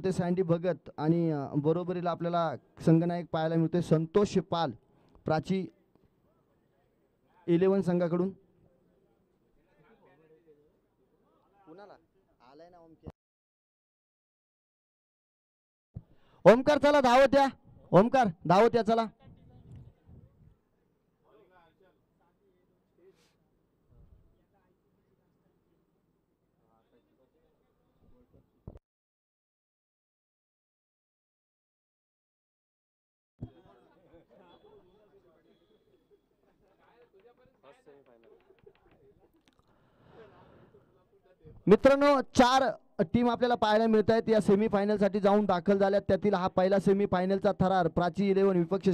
मिळते सँडी भगत आणि बरोबरीला आपल्याला संघनायक पाहायला मिळते संतोष पाल प्राची 11 संघाकडून. ओमकार चला धावत या, ओमकार धावत या चला. मित्रांनो 4 टीम आपल्याला पाहायला मिळत आहेत या सेमीफायनल साठी जाऊन दाखल झाल्यात. त्यातील हा पहिला सेमीफायनलचा थरार प्राची 11 विपक्ष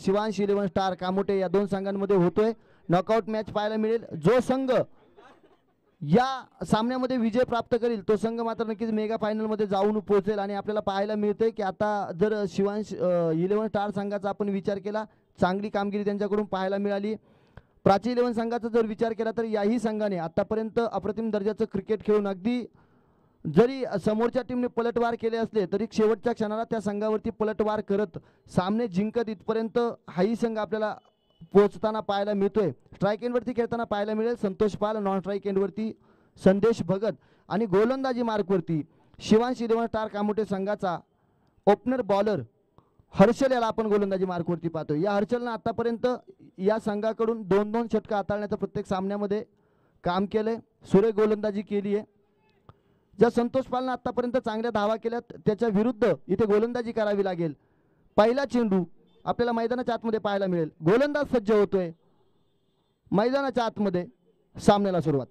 शिवांश 11 स्टार कामोटे या 2 संघांमध्ये होतोय. नॉकआउट मॅच पाहायला मिळेल. जो संघ या सामन्यामध्ये विजय प्राप्त करेल तो संघ मात्र नक्कीच मेगा फायनल मध्ये जाऊन पोहोचेल. आणि आपल्याला पाहायला मिळतंय की आता जर शिवांश 11 स्टार संघाचा आपण विचार केला चांगली कामगिरी त्यांच्याकडून पाहायला मिळाली. प्राची 11 संघाचा जर विचार केला तर याही संघाने आतापर्यंत अप्रतिम दर्जाचं क्रिकेट खेळून अगदी जरी समोरच्या टीमने पलटवार केले असले तरी शेवटच्या क्षणाला त्या संघावरती पलटवार करत सामने जिंकत इथपर्यंत हाही संघ आपल्याला पोहोचताना पाहायला मिळतोय. स्ट्राईक एंडवरती खेळताना पाहायला मिळेल संतोष पाल, नॉन स्ट्राईक एंडवरती संदेश भगत आणि गोलंदाजी मार्कवरती शिवांश 11 स्टार कामोटे संघाचा ओपनर बॉलर हर्षल याला आपण गोलंदाजी मार्कवरती पाहतो. या हर्षलनं आतापर्यंत या संघाकडून 2-2 षटकं हाताळण्याचं प्रत्येक सामन्यामध्ये काम केलंय. सुरेख गोलंदाजी केली आहे. ज्या संतोष पालनं आतापर्यंत चांगल्या धावा केल्यात त्याच्या विरुद्ध इथे गोलंदाजी करावी लागेल. पहिला चेंडू आपल्याला मैदानाच्या आतमध्ये पाहायला मिळेल. गोलंदाज सज्ज होतोय. मैदानाच्या आतमध्ये सामन्याला सुरुवात.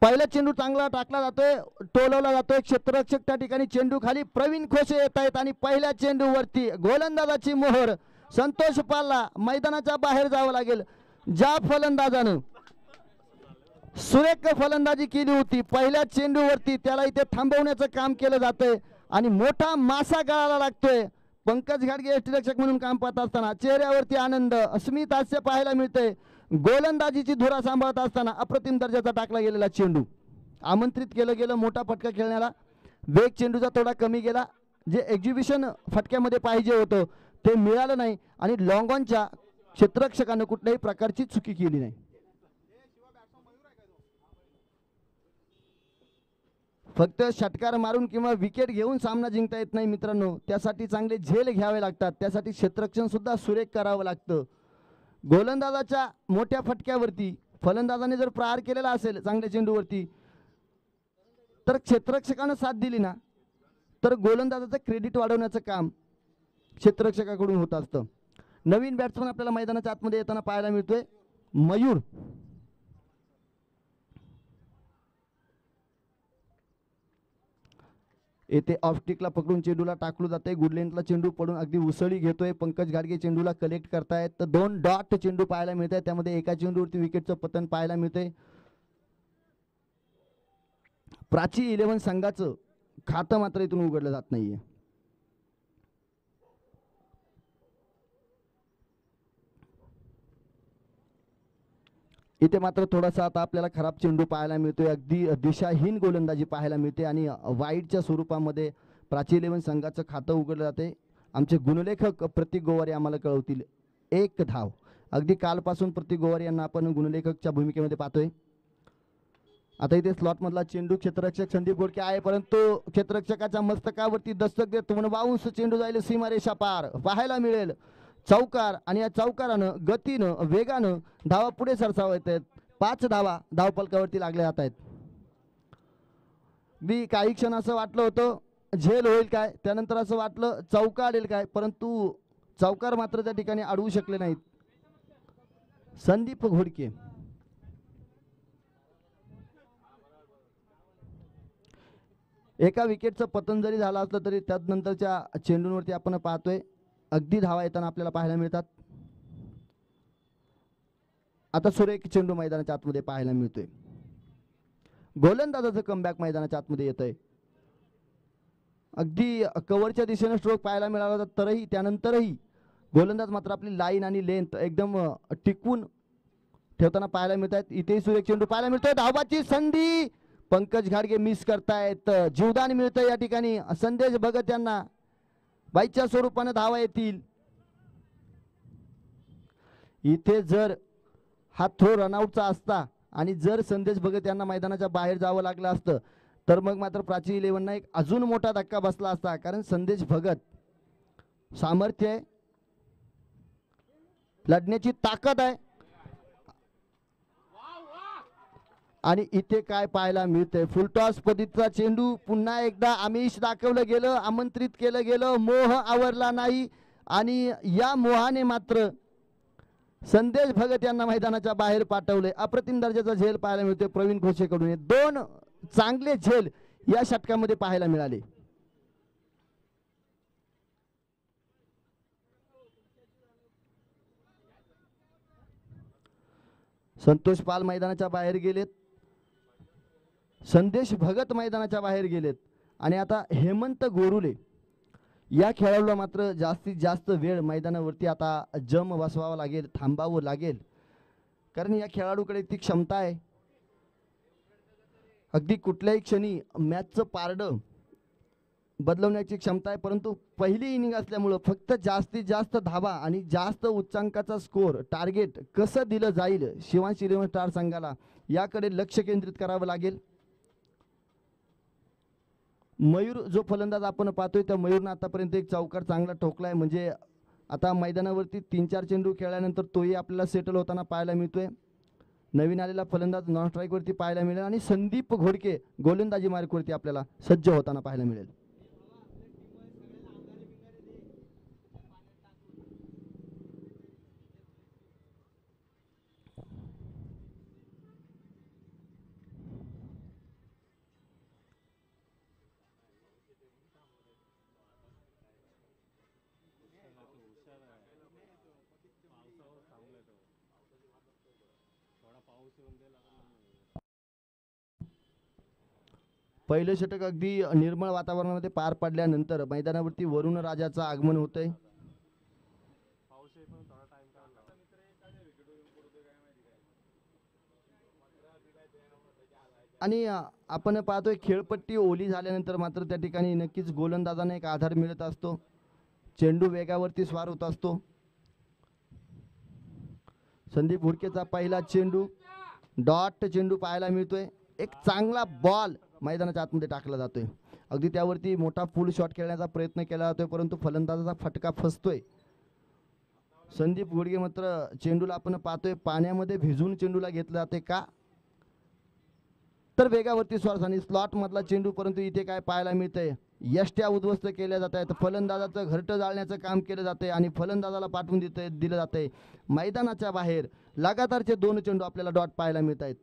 पहिला चेंडू चांगला टाकला जातोय, टोलवला जातोय. क्षेत्ररक्षक त्या ठिकाणी चेंडू खाली प्रवीण खोसे येत आहेत आणि पहिल्या चेंडूवरती गोलंदाजाची मोहर. संतोष पालला मैदानाच्या बाहेर जावं लागेल. ज्या फलंदाजानं सुरेख फलंदाजी केली होती पहिल्या चेंडूवरती त्याला इथे थांबवण्याचं काम केलं जातंय आणि मोठा मासा गळाला लागतोय. पंकज घाटगे यष्टीरक्षक म्हणून काम पाहत असताना चेहऱ्यावरती आनंद अस्मित हास्य पाहायला मिळतंय. गोलंदाजीची धुरा सांभाळत असताना अप्रतिम दर्जाचा टाकला गेलेला चेंडू आमंत्रित केलं गेलं मोठा फटका खेळण्याला. वेग चेंडूचा थोडा कमी गेला. जे एक्झिबिशन फटक्यामध्ये पाहिजे होतं ते मिळालं नाही आणि लॉंग ऑनच्या क्षेत्ररक्षकानं कुठल्याही प्रकारची चुकी केली नाही. फक्त षटकार मारून किंवा विकेट घेऊन सामना जिंकता येत नाही मित्रांनो. त्यासाठी चांगले झेल घ्यावे लागतात. त्यासाठी क्षेत्ररक्षण सुद्धा सुरेख करावं लागतं. गोलंदाजाच्या मोठ्या फटक्यावरती फलंदाजाने जर प्रहार केलेला असेल चांगल्या चेंडूवरती तर क्षेत्ररक्षकानं साथ दिली ना तर गोलंदाजाचं क्रेडिट वाढवण्याचं काम क्षेत्ररक्षकाकडून होत असतं. नवीन बॅट्समन आपल्याला मैदानाच्या आतमध्ये येताना पाहायला मिळतोय मयूर. येथे ऑफस्टिकला पकडून चेंडूला टाकलं जाते. गुडलेंथला चेंडू पडून अगदी उसळी घेतोय. पंकज घाटगे चेंडूला कलेक्ट करतायत. तर 2 डॉट चेंडू पाहायला मिळत आहे. त्यामध्ये एका चेंडूवरती विकेटचं पतन पाहायला मिळतंय. प्राची 11 संघाचं खातं मात्र इथून उघडलं जात नाहीये. इथे मात्र थोडासा आता आपल्याला खराब चेंडू पाहायला मिळतोय. अगदी दिशाहीन गोलंदाजी पाहायला मिळते आणि वाईडच्या स्वरूपामध्ये प्राची 11 संघाचं खातं उघडलं जाते. आमचे गुणलेखक प्रतीक गोवारी आम्हाला कळवतील 1 धाव. अगदी कालपासून प्रतीक गोवारी यांना आपण गुणलेखकच्या भूमिकेमध्ये पाहतोय. आता इथे स्लॉट मधला चेंडू क्षेत्ररक्षक संदीप गोडके आहे परंतु क्षेत्ररक्षकाच्या मस्तकावरती दस्तक देत बाउंस चेंडू जाईल सीमारेषा पार पाहायला मिळेल. चौकार आणि या चौकारानं गतीनं वेगानं धावा पुढे सरसावत आहेत. 5 धावा धावपलकावरती लागल्या जात आहेत. मी काही क्षण असं वाटलं होतं झेल होईल काय त्यानंतर असं वाटलं चौकार येईल काय परंतु चौकार मात्र त्या ठिकाणी अडवू शकले नाहीत. संदीप घोडके एका विकेटचं पतन जरी झालं असलं तरी त्यानंतरच्या चेंडूंवरती आपण पाहतोय अगदी धावा येताना आपल्याला पाहायला मिळतात. आता सुरेख चेंडू मैदानाच्या आतमध्ये पाहायला मिळतोय. गोलंदाजाचं कमबॅक मैदानाच्या आतमध्ये येतंय. अगदी कव्हरच्या दिशेने स्ट्रोक पाहायला मिळाला होता तरीही त्यानंतरही गोलंदाज मात्र आपली लाईन आणि लेंथ एकदम टिकवून ठेवताना पाहायला मिळत आहेत. इथेही सुरेख चेंडू पाहायला मिळतोय. धावाची संधी पंकज घाडगे मिस करतायत, जीवदान मिळतं या ठिकाणी संदेश भगत यांना बाईच्या स्वरूपाने धावा येतील. इथे जर हा थ्रो रनआउटचा असता आणि जर संदेश भगत यांना मैदानाच्या बाहेर जावं लागलं असतं तर मग मात्र प्राची इलेव्हनना एक अजून मोठा धक्का बसला असता. कारण संदेश भगत सामर्थ्य आहे, लढण्याची ताकद आहे आणि इथे काय पाहायला मिळतंय, फुलटॉस पद्धतीचा चेंडू पुन्हा एकदा आमिष दाखवलं गेलं, आमंत्रित केलं गेलं, मोह आवरला नाही आणि या मोहाने मात्र संदेश भगत यांना मैदानाच्या बाहेर पाठवले. अप्रतिम दर्जाचा झेल पाहायला मिळतोय प्रवीण घोषेकडून. दोन चांगले झेल या षटकामध्ये पाहायला मिळाले. संतोष पाल मैदानाच्या बाहेर गेलेत, संदेश भगत मैदानाच्या बाहेर गेलेत आणि आता हेमंत गोरुले या खेळाडूला मात्र जास्तीत जास्त वेळ मैदानावरती आता जम बसवावा लागेल, थांबावं लागेल. कारण या खेळाडूकडे ती क्षमता आहे, अगदी कुठल्याही क्षणी मॅचचं पारडं बदलवण्याची क्षमता आहे. परंतु पहिली इनिंग असल्यामुळं फक्त जास्तीत जास्त धावा आणि जास्त उच्चांकाचा स्कोर टार्गेट कसं दिलं जाईल शिवांश इलेव्हन स्टार संघाला याकडे लक्ष केंद्रित करावं लागेल. मयूर जो फलंदाज आपण पाहतोय त्या मयूरनं आतापर्यंत एक चौकार चांगला ठोकलाय. म्हणजे आता मैदानावरती 3-4 चेंडू खेळल्यानंतर तोही आपल्याला सेटल होताना पाहायला मिळतोय. नवीन आलेला फलंदाज नॉन स्ट्राईकवरती पाहायला मिळेल आणि संदीप घोडके गोलंदाजी मार्कवरती आपल्याला सज्ज होताना पाहायला मिळेल. पहिलं षटक अगदी निर्मळ वातावरणामध्ये पार पडल्यानंतर मैदानावरती वरुण राजाचं आगमन होतंय. आणि आपण पाहतोय खेळपट्टी ओली झाल्यानंतर मात्र त्या ठिकाणी नक्कीच गोलंदाजांना एक आधार मिळत असतो, चेंडू वेगावरती स्वार होत असतो. संदीप घोडकेचा पहिला चेंडू डॉट चेंडू पाहायला मिळतोय. एक चांगला बॉल मैदानाच्या आतमध्ये टाकला जातोय, अगदी त्यावरती मोठा फुल शॉट खेळण्याचा प्रयत्न केला जातोय परंतु फलंदाजाचा फटका फसतोय. संदीप घोडके मात्र चेंडूला आपण पाहतोय पाण्यामध्ये भिजवून चेंडूला घेतलं जाते का तर वेगावरती स्वार आणि स्लॉट मधला चेंडू. परंतु इथे काय पाहायला मिळतंय, यष्ट्या उद्ध्वस्त केल्या जात आहेत, फलंदाजाचं घरटं जाळण्याचं काम केलं जातंय आणि फलंदाजाला पाठवून दिलं जातंय मैदानाच्या बाहेर. लगातारचे 2 चेंडू आपल्याला डॉट पाहायला मिळत आहेत.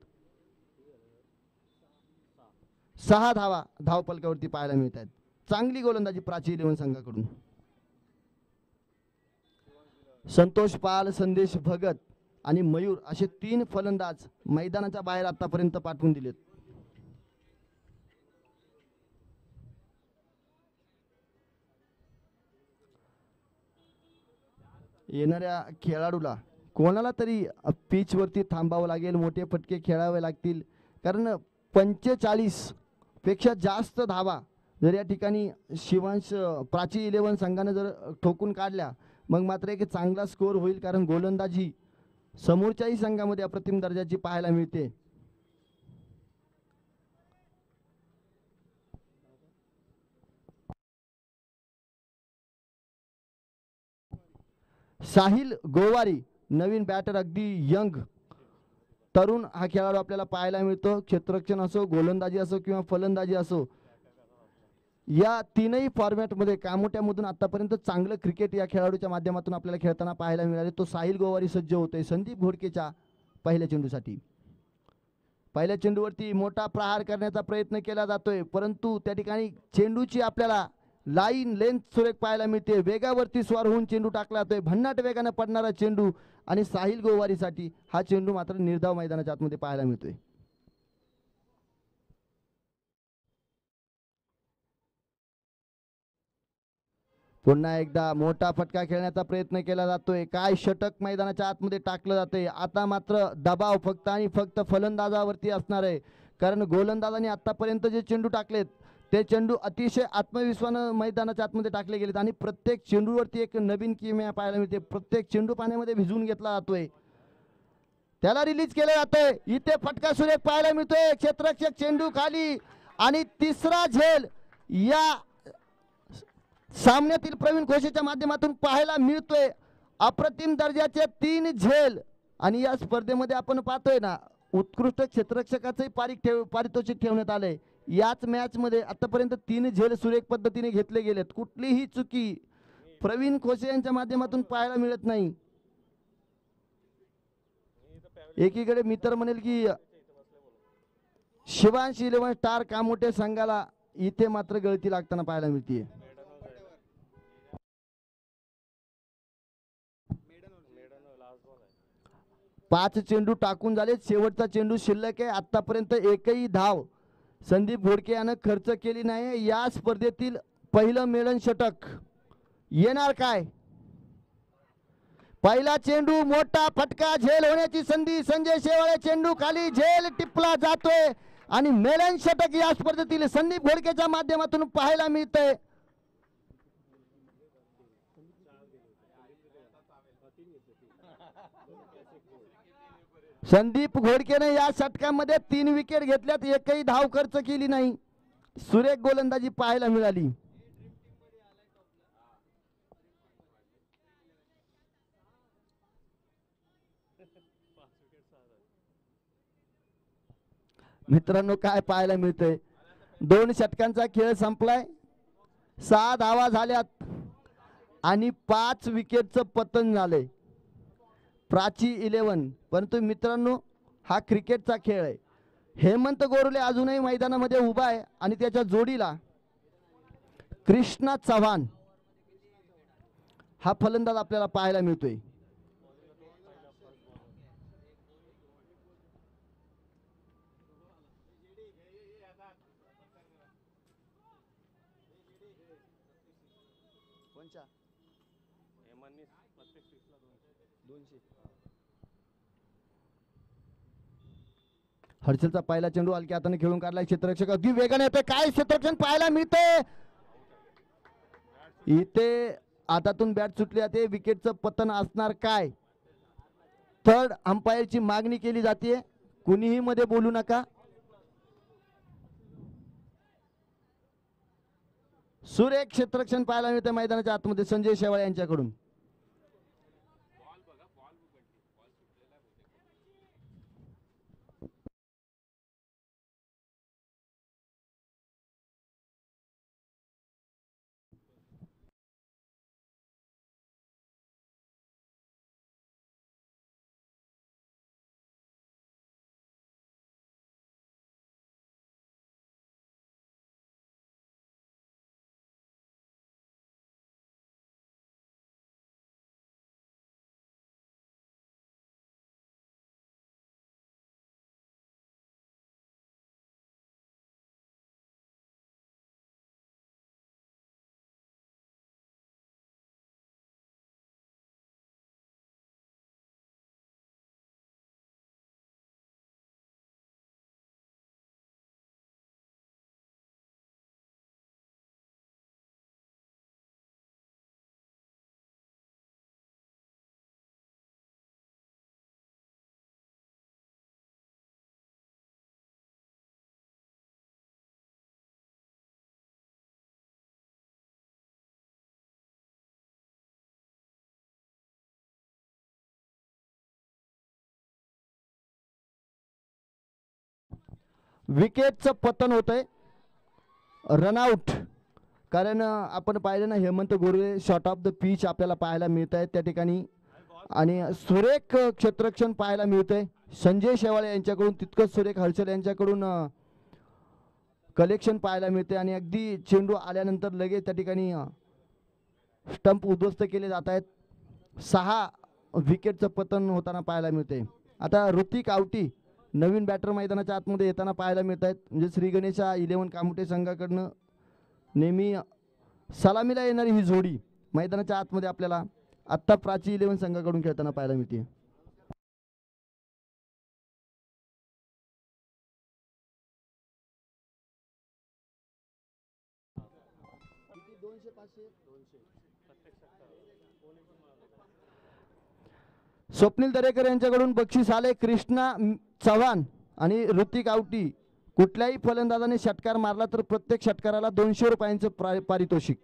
6 धावा धावपलकावरती पाहायला मिळत आहेत. चांगली गोलंदाजी प्राची इलेव्हन संघाकडून. संतोष पाल, संदेश भगत आणि मयूर असे 3 फलंदाज मैदानाच्या बाहेर आतापर्यंत पाठवून दिलेत. येणाऱ्या खेळाडूला कोणाला तरी पिच वरती थांबावं लागेल, मोठे फटके खेळावे लागतील. कारण 45 पेक्षा जास्त धावा जर या ठिकाणी शिवांश प्राची इलेव्हन संघाने जर ठोकून काढल्या मग मात्र एक चांगला स्कोर होईल. कारण गोलंदाजी समोरच्याही संघामध्ये अप्रतिम दर्जाची पाहायला मिळते. साहिल गोवारी नवीन बॅटर, अगदी यंग तरुण हा खेळाडू आपल्याला पाहायला मिळतो. क्षेत्ररक्षण असो, गोलंदाजी असो किंवा फलंदाजी असो, या 3ही फॉर्मॅटमध्ये कामोट्यामधून आतापर्यंत चांगलं क्रिकेट या खेळाडूच्या माध्यमातून आपल्याला खेळताना पाहायला मिळाले. तो साहिल गोवारी सज्ज होतोय संदीप घोडकेच्या पहिल्या चेंडूसाठी. पहिल्या चेंडूवरती मोठा प्रहार करण्याचा प्रयत्न केला जातोय परंतु त्या ठिकाणी चेंडूची आपल्याला लाईन लेंथ सुरेख पाहायला मिळते. वेगावरती स्वार होऊन चेंडू टाकला जातोय, भन्नाट वेगाने पडणारा चेंडू आणि साहिल गोवारीसाठी हा चेंडू मात्र निर्धाव मैदानाच्या आतमध्ये पाहायला मिळतोय. पुन्हा एकदा मोठा फटका खेळण्याचा प्रयत्न केला जातोय. काय षटक मैदानाच्या आतमध्ये टाकलं जाते. आता मात्र दबाव फक्त आणि फक्त फलंदाजावरती असणार आहे. कारण गोलंदाजांनी आतापर्यंत जे चेंडू टाकलेत ते चेंडू अतिशय आत्मविश्वासानं मैदानाच्या आतमध्ये टाकले गेलेत आणि प्रत्येक चेंडूवरती एक नवीन किमया पाहायला मिळते. प्रत्येक चेंडू पाण्यामध्ये भिजवून घेतला जातोय, त्याला रिलीज केलं जातंय. इथे फटका सुरेख पाहायला मिळतोय. क्षेत्ररक्षक चेंडू खाली आणि तिसरा झेल या सामन्यातील प्रवीण खोसेच्या माध्यमातून पाहायला मिळतोय. अप्रतिम दर्जाचे 3 झेल आणि या स्पर्धेमध्ये आपण पाहतोय ना उत्कृष्ट क्षेत्ररक्षकाचंही पारितोषिक ठेवण्यात आलंय. याच मॅच मध्ये आतापर्यंत 3 झेल सुरेख पद्धतीने घेतले गेलेत. कुठलीही चुकी प्रवीण खोसे यांच्या माध्यमातून पाहायला मिळत नाही. एकीकडे मी तर म्हणेल की शिवांश इलेव्हन स्टार कामोटे संघाला इथे मात्र गळती लागताना पाहायला मिळते. 5 चेंडू टाकून झाले, शेवटचा चेंडू शिल्लक आहे. आतापर्यंत एकही धाव संदीप घोडके यानं खर्च केली नाही. या स्पर्धेतील पहिलं मेडन षटक येणार काय? पहिला चेंडू मोठा फटका, झेल होण्याची संधी. संजय शेवाळे चेंडू खाली, झेल टिपला जातोय आणि मेडन षटक या स्पर्धेतील संदीप घोडकेच्या माध्यमातून पाहायला मिळतंय. संदीप घोडकेने या षटकामध्ये 3 विकेट घेतल्यात, एकही धाव खर्च केली नाही. सुरेख गोलंदाजी पाहायला मिळाली. मित्रांनो काय पाहायला मिळतंय, 2 षटकांचा खेळ संपलाय. 6 धावा झाल्यात आणि 5 विकेटचं पतन झालंय. प्राची 11. परंतु मित्रांनो हा क्रिकेटचा खेळ आहे. हेमंत गोरुले अजूनही मैदानामध्ये उभा आहे आणि त्याच्या जोडीला कृष्णा चव्हाण हा फलंदाज आपल्याला पाहायला मिळतोय. हर्षलचा पहिला चेंडू हलक्या हाताने खेळून काढलाय. क्षेत्ररक्षक अगदी वेगाने येतोय. काय क्षेत्ररक्षण पाहायला मिळतंय इथे. हातातून बॅट सुटली जाते. विकेटचं पतन असणार काय? थर्ड अंपायरची मागणी केली जाते. कुणीही मध्ये बोलू नका. सुरेख क्षेत्ररक्षण पाहायला मिळते मैदानाच्या आतमध्ये संजय शेवाळे यांच्याकडून. विकेटचं पतन होतंय, रनआउट. कारण आपण पाहिलं ना हेमंत गोरे शॉर्ट ऑफ द पिच आपल्याला पाहायला मिळत आहे त्या ठिकाणी आणि सुरेख क्षेत्ररक्षण पाहायला मिळतंय संजय शेवाळे यांच्याकडून. तितकंच सुरेख हर्षल यांच्याकडून कलेक्शन पाहायला मिळते आणि अगदी चेंडू आल्यानंतर लगेच त्या ठिकाणी स्टंप उद्ध्वस्त केले जात आहेत. 6 विकेटचं पतन होताना पाहायला मिळते. आता ऋतिक आवटी नवीन बॅटर मैदानाच्या आतमध्ये येताना पाहायला मिळत आहेत. म्हणजे श्री गणेशा 11 कामोटे संघाकडनं नेहमी सलामीला येणारी ही जोडी मैदानाच्या आतमध्ये आपल्याला आत्ता प्राची 11 संघाकडून खेळताना पाहायला मिळते. स्वप्नील दरेकर यांच्याकडून बक्षीस आले कृष्णा चव्हाण आणि ऋतिक आवटी. कुठल्याही फलंदाजाने षटकार मारला तर प्रत्येक षटकाराला 200 रुपयांचं पारितोषिक.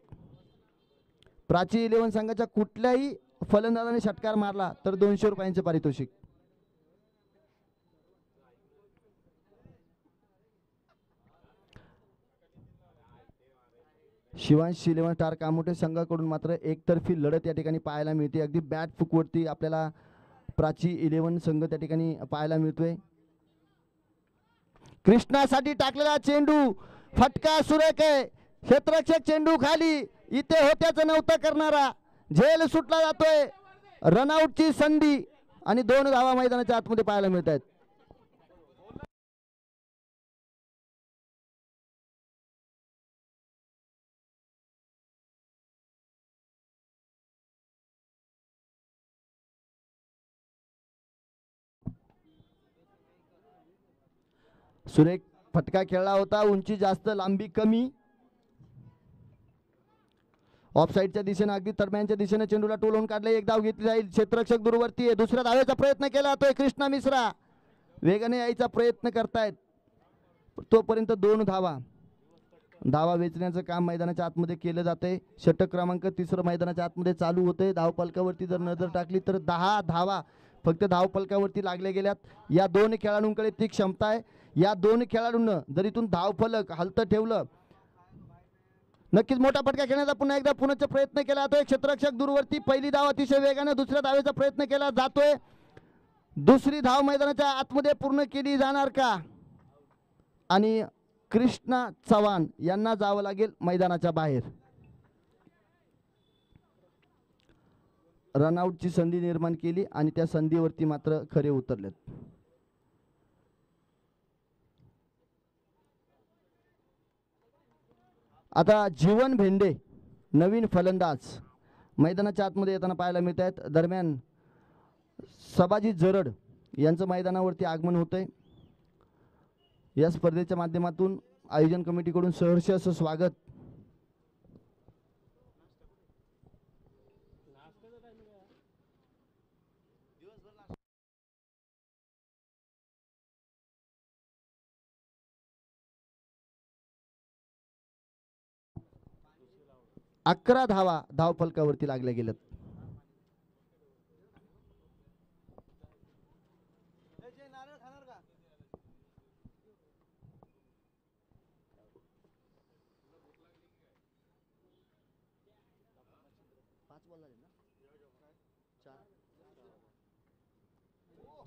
प्राची 11 संघाच्या कुठल्याही फलंदाजाने षटकार मारला तर 200 रुपयांचे पारितोषिक. शिवांश 11 स्टार कामोठे संघाकडून मात्र एकतर्फी लढत या ठिकाणी पाहायला मिळते. अगदी बॅट फुकवरती आपल्याला प्राची 11 संघ त्या ठिकाणी पाहायला मिळतोय. कृष्णासाठी टाकलेला चेंडू फटका सुरेख आहे. क्षेत्ररक्षक चेंडू खाली, इथे होत्याचं नव्हतं करणारा झेल सुटला जातोय. रनआउटची संधी आणि 2 धावा मैदानाच्या आतमध्ये पाहायला मिळत आहेत. सुरेख फटका खेळला होता, उंची जास्त लांबी कमी. ऑफसाईडच्या दिशेने अगदी तडम्यांच्या दिशेने चेंडूला टोलवून काढले. एक धाव घेतली जाईल. क्षेत्ररक्षक दूरवरती आहे. दुसऱ्या धावेचा प्रयत्न केला जातोय. कृष्णा मिश्रा वेगाने यायचा प्रयत्न करतायत. तोपर्यंत 2 धावा वेचण्याचं काम मैदानाच्या आतमध्ये केलं जाते. षटक क्रमांक 3 मैदानाच्या आतमध्ये चालू होते. धावफलकावरती जर नजर टाकली तर 10 धावा फक्त धावफलकावरती लागल्या गेल्यात. या 2 खेळाडूंकडे ती क्षमता आहे. या 2 खेळाडूंना जर इथून धावफलक हलतं ठेवलं नक्कीच मोठा फटका खेळण्याचा पुन्हा एकदा पुनःचा प्रयत्न केला जातोय. क्षेत्ररक्षक दूरवरती पहिली धाव अतिशय वेगाने दुसऱ्या धावेचा प्रयत्न केला जातोय. दुसरी धाव मैदानाच्या आतमध्ये पूर्ण केली जाणार का? आणि कृष्णा चव्हाण यांना जावं लागेल मैदानाच्या बाहेर. रनआउटची संधी निर्माण केली आणि त्या संधीवरती मात्र खरे उतरलेत. आता जीवन भेंडे नवीन फलंदाज मैदानाच्या आतमध्ये येताना पाहायला मिळत आहेत. दरम्यान सबाजी जरड यांचं मैदानावरती आगमन होतंय. या स्पर्धेच्या माध्यमातून आयोजन कमिटीकडून सहर्ष असं स्वागत. अकरा धावा धावफलकावरती लागल्या गेल्यात.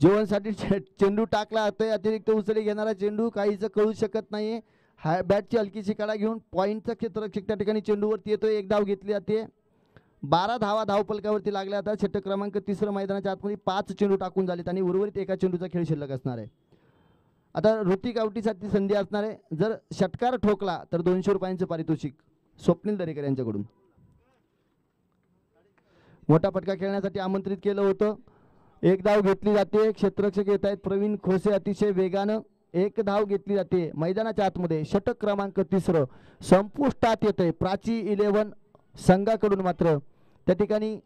जीवनसाठी चेंडू टाकला जातोय. अतिरिक्त उचली घेणारा चेंडू काहीच कळू शकत नाहीये. हाय बॅटची हलकीशी कडा घेऊन पॉईंटचा क्षेत्ररक्षक त्या ठिकाणी चेंडूवरती येतोय. एक धाव घेतली जाते. 12 धावा धावफलकावरती लागल्या जातात. षटक क्रमांक 3 मैदानाच्या आतमध्ये 5 चेंडू टाकून झालेत आणि उर्वरित एका चेंडूचा खेळ शिल्लक असणार आहे. आता ऋतिक आवटीसाठी संधी असणार आहे. जर षटकार ठोकला तर 200 रुपयांचं पारितोषिक स्वप्नील दरेकर यांच्याकडून. मोठा फटका खेळण्यासाठी आमंत्रित केलं होतं. एक धाव घेतली जाते. क्षेत्ररक्षक येत आहेत प्रवीण खोसे अतिशय वेगानं. एक धाव घेतली जाते. मैदानाच्या आतमध्ये षटक क्रमांक 3 संपुष्टात येते. प्राची 11 संघाकडून मात्र त्या ठिकाणी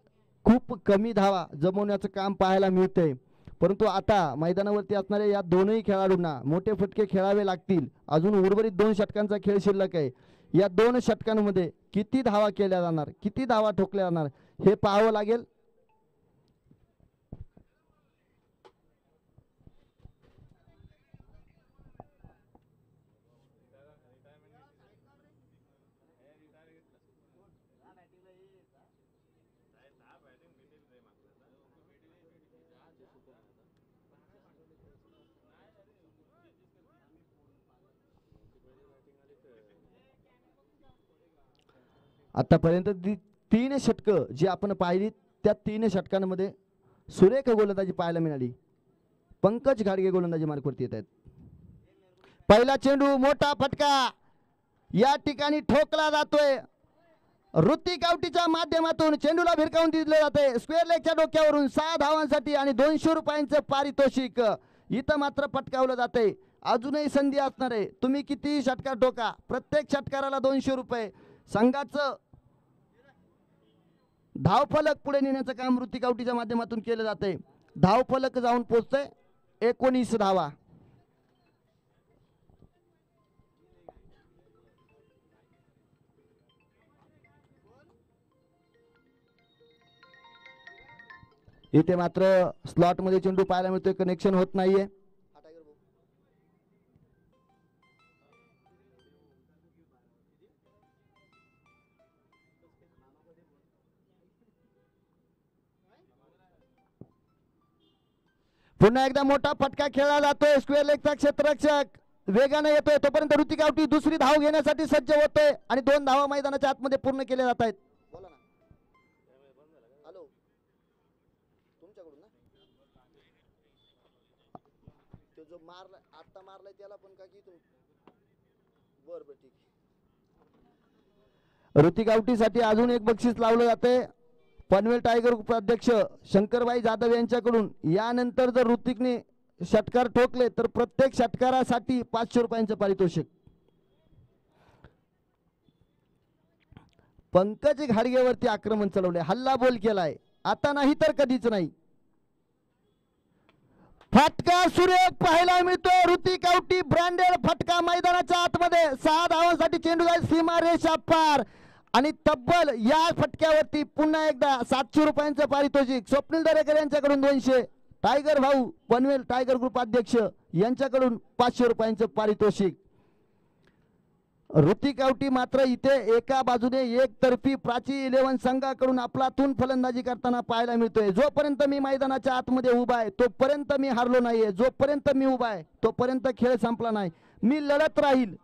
खूप कमी धावा जमवण्याचं काम पाहायला मिळतंय. परंतु आता मैदानावरती असणाऱ्या या दोनही खेळाडूंना मोठे फटके खेळावे लागतील. अजून उर्वरित 2 षटकांचा खेळ शिल्लक आहे. या 2 षटकांमध्ये किती धावा केल्या जाणार, किती धावा ठोकल्या जाणार हे पाहावं लागेल. आतापर्यंत 3 षटकं जी आपण पाहिली त्या 3 षटकांमध्ये सुरेख गोलंदाजी पाहायला मिळाली. पंकज घाडगे गोलंदाजी मार्कवरती येत आहेत. पहिला चेंडू मोठा फटका या ठिकाणी ठोकला जातोय. ऋतिक आवटीच्या माध्यमातून चेंडूला भिरकावून दिले जाते. स्क्वेअर लेगच्या डोक्यावरून 6 धावांसाठी आणि 200 रुपयांचं पारितोषिक इथं मात्र पटकावलं जाते. अजूनही संधी असणार आहे. तुम्ही किती षटकार ठोका, प्रत्येक षटकाराला 200 रुपये. संघाचं धावफलक पुढे नेण्याचं काम ऋतिक आवटीच्या माध्यमातून केलं जाते. धावफलक जाऊन पोहोचतोय 19 धावा. इथे मात्र स्लॉट मध्ये चेंडू पाहायला मिळतोय, कनेक्शन होत नाहीये. पुन्हा एकदा मोठा फटका खेळला जातोय. स्क्वेअर लेगचा क्षेत्ररक्षक वेगाने येतोय, तोपर्यंत ऋतिक आवटी दुसरी धाव घेण्यासाठी सज्ज होतोय आणि 2 धावा मैदानाच्या आतमध्ये पूर्ण केल्या जात आहेत. बोला ना. हॅलो, तुमच्याकडून ना तो जो मारला आता मारलाय त्याला पण का की बर बर ठीक. ऋतिक आवटीसाठी अजून एक बक्षीस लावलं जाते पनवेल टायगर उपाध्यक्ष शंकरबाई जाधव यांच्याकडून. यानंतर जर ऋतिकने षटकार ठोकले तर प्रत्येक षटकारासाठी 500 रुपयांचं पारितोषिक. पंकज घाडगेवरती आक्रमण चालवले, हल्ला बोल केलाय, आता नाही तर कधीच नाही. फटका सुरेख पाहायला मिळतोय. ऋतिक आवटी ब्रँडेड फटका मैदानाच्या आतमध्ये. 6 धावांसाठी चेंडू जाईल सीमा रेषा पार आणि तब्बल या फटक्यावरती पुन्हा एकदा 700 रुपयांचं पारितोषिक. स्वप्नील दरेकर यांच्याकडून 200, टायगर भाऊ पनवेल टायगर ग्रुप अध्यक्ष यांच्याकडून 500 रुपयांचं पारितोषिक. ऋतिक आवटी मात्र इथे एका बाजूने एकतर्फी प्राची 11 संघाकडून आपलातून फलंदाजी करताना पाहायला मिळतोय. जोपर्यंत मी मैदानाच्या आतमध्ये उभा आहे तोपर्यंत मी हारलो नाहीये, जोपर्यंत मी उभा आहे तोपर्यंत खेळ संपला नाही. मी लढत राहील,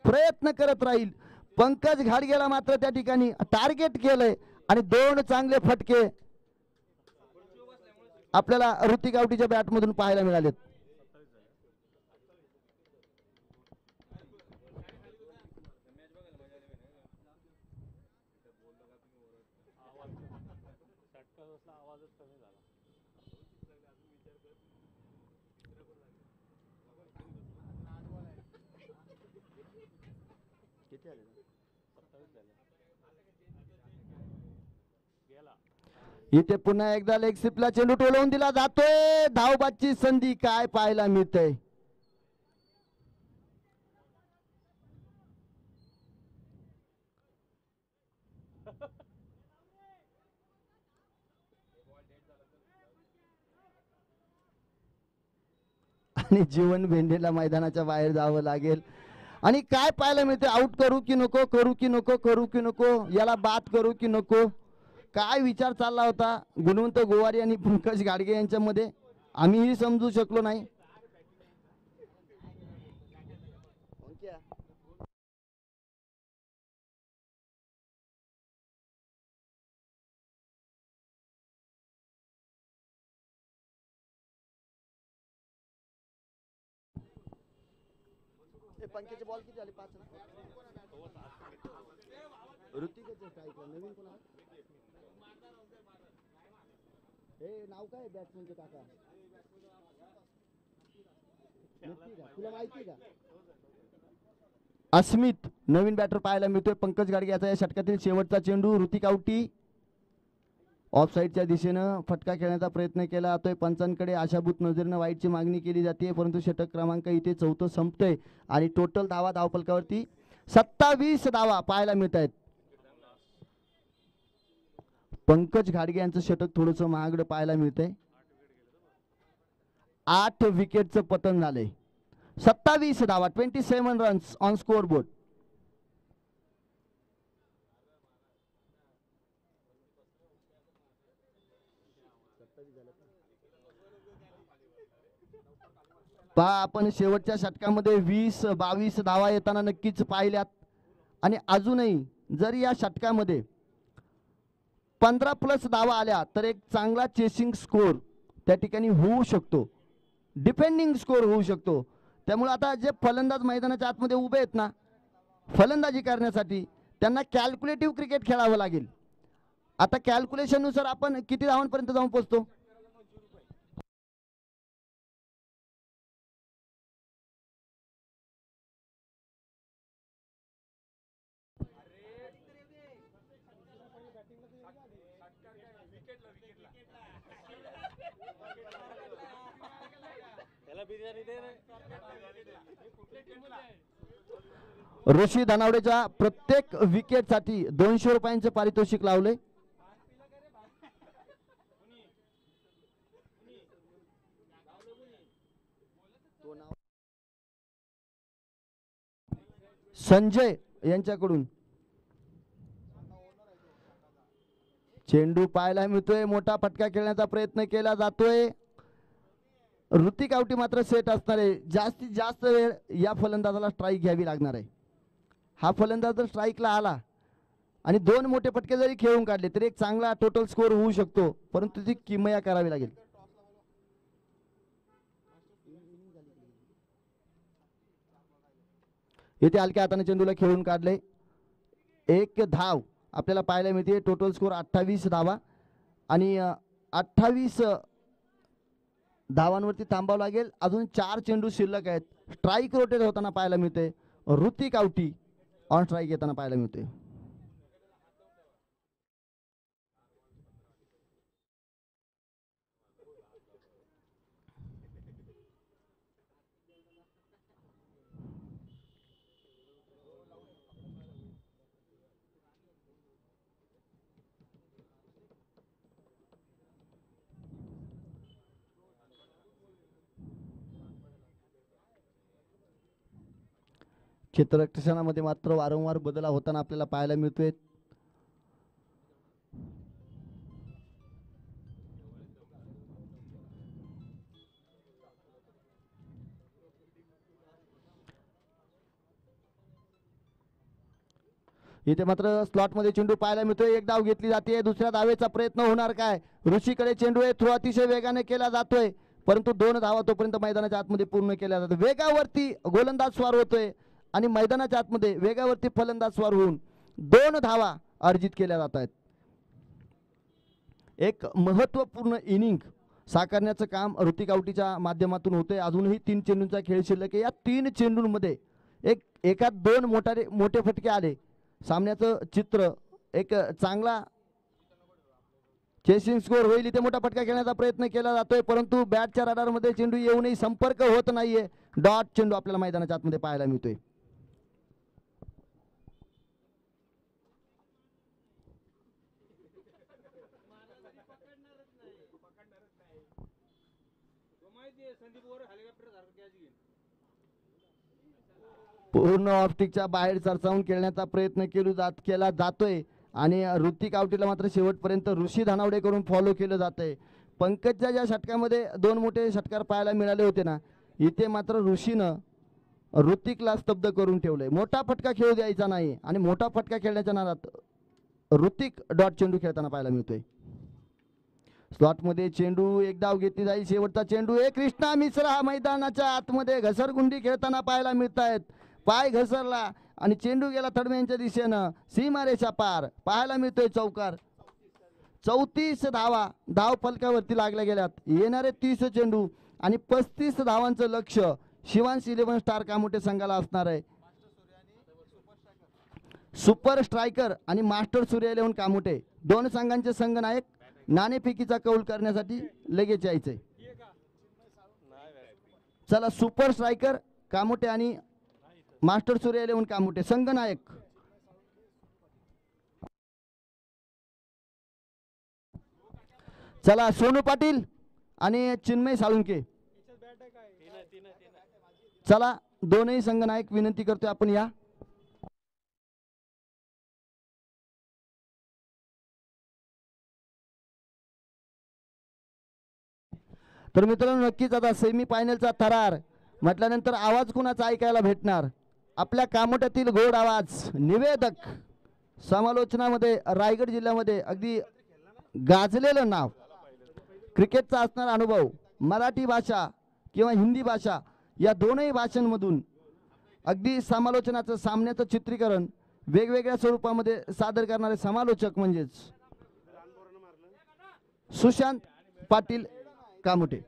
प्रयत्न करत राहील. पंकज घाडगेला मात्र त्या ठिकाणी टार्गेट केलंय आणि 2 चांगले फटके आपल्याला ऋतिक आवटीच्या बॅट मधून पाहायला मिळालेत. इथे पुन्हा एकदा लेग स्लिपला चेंडू टोलवून दिला जातोय. धावबादची संधी काय पाहायला मिळतंय. आणि जीवन भेंडेला मैदानाच्या बाहेर जावं लागेल. आणि काय पाहायला मिळते, आउट करू की नको, करू की नको, करू की नको, याला बाद करू की नको, काय विचार चालला होता गुणवंत गोवारी आणि पंकज गाडगे यांच्यामध्ये आम्हीही समजू शकलो नाही. पंकजचे बॉल किती झाले? 5 ऋतिकच काय नवीन कोण? हे नाव काय बॅट्समनचं काका? तुला माहिती का? अस्मित नवीन बॅटर पाहायला मिळतोय. पंकज गाडगे याचा या षटकातील शेवटचा चेंडू. ऋतिक आवटी ऑफ साईडच्या दिशेनं फटका खेळण्याचा प्रयत्न केला जातोय. पंचांकडे आशाभूत नजरेनं वाईटची मागणी केली जाते, परंतु षटक क्रमांक इथे 4थं संपतंय आणि टोटल धावा धावफलकावरती 27 धावा पाहायला मिळत आहेत. पंकज घाडगे यांचं षटक थोडंसं महागडं पाहायला मिळतंय. 8 विकेटचं पतन झालंय. 27 धावा, 27 रन्स ऑन स्कोर बोर्ड. पहा आपण शेवटच्या षटकामध्ये 20-22 धावा येताना नक्कीच पाहिल्यात आणि अजूनही जर या षटकामध्ये 15+ धावा आल्या तर एक चांगला चेसिंग स्कोर त्या ठिकाणी होऊ शकतो, डिफेंडिंग स्कोर होऊ शकतो. त्यामुळे आता जे फलंदाज मैदानाच्या आतमध्ये उभे आहेत ना फलंदाजी करण्यासाठी, त्यांना कॅल्क्युलेटिव्ह क्रिकेट खेळावं लागेल. आता कॅल्क्युलेशन नुसार आपण किती धावांपर्यंत जाऊन पोहोचतो? ऋषी धनावडेच्या प्रत्येक विकेटसाठी 200 रुपयांचे पारितोषिक लावले. संजय यांच्याकडून चेंडू पाहायला मिळतोय. मोठा फटका खेळण्याचा प्रयत्न केला जातोय. ऋतिक आवटी मात्र सेट असणार आहे. जास्तीत जास्त वेळ या फलंदाजाला स्ट्राईक घ्यावी लागणार आहे. हा फलंदाज जर स्ट्राईकला आला आणि 2 मोठे फटके जरी खेळून काढले तरी एक चांगला टोटल स्कोअर होऊ शकतो, परंतु ती किमया करावी लागेल. इथे हलक्या हाताने चेंडूला खेळून काढले. 1 धाव आपल्याला पाहायला मिळते. टोटल स्कोअर 28 धावा आणि 28 धावांवरती थांबावं लागेल. अजून 4 चेंडू शिल्लक आहेत. स्ट्राईक रोटेट होताना पाहायला मिळते. ऋतिक आवटी ऑन स्ट्राईक येताना पाहायला मिळते. क्षेत्ररक्षणामध्ये मात्र वारंवार बदल होताना आपल्याला पाहायला मिळतोय. इथे मात्र स्लॉट मध्ये चेंडू पाहायला मिळतोय. एक धाव घेतली जाते. दुसऱ्या धावेचा प्रयत्न होणार काय? ऋषीकडे चेंडू आहे. थ्रो अतिशय वेगाने केला जातोय, परंतु 2 धावा तोपर्यंत मैदानाच्या आतमध्ये पूर्ण केल्या जातात. वेगावरती गोलंदाज स्वार होतोय आणि मैदानाच्या आतमध्ये वेगावरती फलंदाज स्वार होऊन 2 धावा अर्जित केल्या जात आहेत. एक महत्वपूर्ण इनिंग साकारण्याचं काम ऋतिक आवटीच्या माध्यमातून होतंय. अजूनही 3 चेंडूंचा खेळ शिल्लक आहे. या 3 चेंडूंमध्ये एकात 2 मोठे फटके आले. सामन्याचं चित्र एक चांगला चेसिंग स्कोअर होईल. इथे मोठा फटका खेळण्याचा प्रयत्न केला जातोय, परंतु बॅटच्या रडारमध्ये चेंडू येऊनही संपर्क होत नाहीये. डॉट चेंडू आपल्याला मैदानाच्या आतमध्ये पाहायला मिळतोय. पूर्ण ऑप्टिकच्या बाहेर सरसावून खेळण्याचा प्रयत्न केला जातोय आणि ऋतिक आवटीला मात्र शेवटपर्यंत ऋषी धनावडे करून फॉलो केलं जातंय. पंकजच्या ज्या षटकामध्ये 2 मोठे षटकार पाहायला मिळाले होते ना, इथे मात्र ऋषीनं ऋतिकला स्तब्ध करून ठेवलंय. मोठा फटका खेळू द्यायचा नाही आणि मोठा फटका खेळण्याच्या नादात ऋतिक डॉट चेंडू खेळताना पाहायला मिळतोय. स्लॉट मध्ये चेंडू एक धाव घेतली जाईल. शेवटचा चेंडू कृष्णा मिश्रा मैदानाच्या आतमध्ये घसरगुंडी खेळताना पाहायला मिळत आहेत. पाय घसरला आणि चेंडू गेला तडम्यांच्या दिशेनं सीमारेषा पार. पाहायला मिळतोय चौकार. 34 धावा धाव फलकावरती लागल्या गेल्यात. येणारे 30 चेंडू आणि 35 धावांचं लक्ष शिवांश 11 स्टार कामोटे संघाला असणार आहे. सुपर स्ट्रायकर आणि मास्टर सूर्य 11 कामोटे 2 संघांचे संघनायक नाणेफेकीचा कौल करण्यासाठी लगेच यायचे. चला, सुपर स्ट्रायकर कामोटे आणि मास्टर सूर्य 11 कामोटे संघनायक. चला, सोनू पाटील आणि चिन्मय साळुंके. चला, दोनही संघनायक विनंती करतोय आपण या. तर मित्रांनो, नक्कीच आता सेमी फायनलचा थरार म्हटल्यानंतर आवाज कुणाचा ऐकायला भेटणार? आपल्या कामोट्यातील गोड आवाज निवेदक. समालोचनामध्ये रायगड जिल्ह्यामध्ये अगदी गाजलेलं नाव. क्रिकेटचा असणारा अनुभव मराठी भाषा किंवा हिंदी भाषा या दोनही भाषांमधून अगदी समालोचनाचं सामन्याचं चित्रीकरण वेगवेगळ्या स्वरूपामध्ये सादर करणारे समालोचक म्हणजेच सुशांत पाटील कामोटे.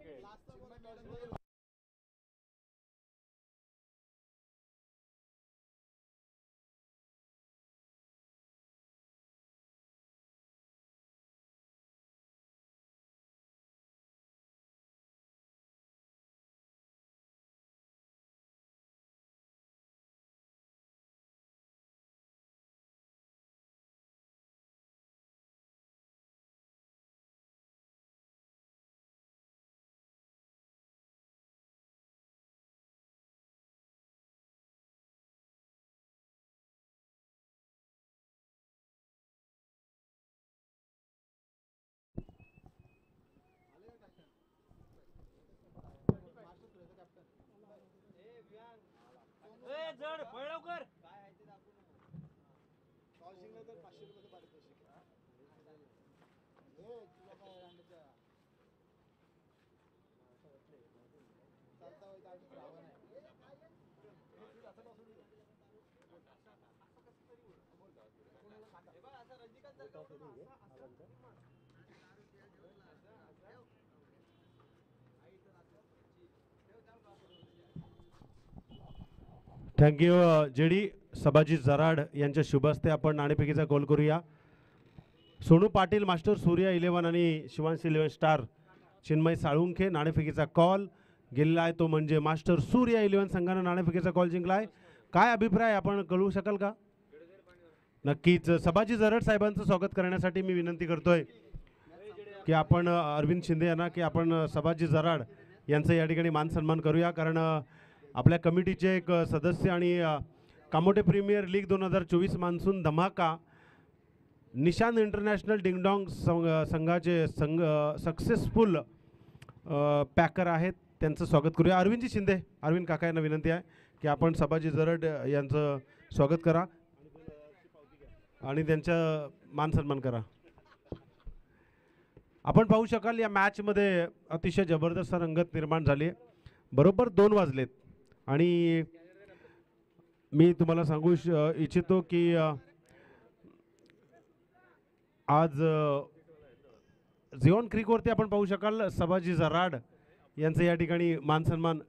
थँक्यू जेडी सभाजी जराड यांच्या शुभ हस्ते आपण नाणेफेकीचा कॉल करूया. सोनू पाटील मास्टर सूर्या 11 आणि शिवांश 11 स्टार चिन्मय साळुंखे नाणेफेकीचा कॉल गेलेला आहे तो म्हणजे मास्टर सूर्या 11 संघानं नाणेफेकीचा कॉल जिंकलाय. काय अभिप्राय आपण कळवू शकाल का? नक्कीच सभाजी जराड साहेबांचं स्वागत करण्यासाठी मी विनंती करतोय की आपण अरविंद शिंदे यांना की आपण सभाजी जराड यांचं या ठिकाणी मान सन्मान करूया. कारण आपल्या कमिटीचे एक सदस्य आणि कामोटे प्रीमियर लीग 2024 मान्सून धमाका निशान इंटरनॅशनल डिंगडॉंग संघाचे सक्सेसफुल पॅकर आहेत. त्यांचं स्वागत करूया. अरविंदजी शिंदे, अरविंद काका यांना विनंती आहे की आपण सभाजी जरड यांचं स्वागत करा आणि त्यांचा मान सन्मान करा. आपण पाहू शकाल या मॅचमध्ये अतिशय जबरदस्त रंगत निर्माण झाली आहे. बरोबर 2 वाजलेत आणि मी तुम्हाला सांगू इच्छितो की आज झिऑन क्रिकवरती आपण पाहू शकाल सभाजी जराड यांचं या ठिकाणी मान सन्मान.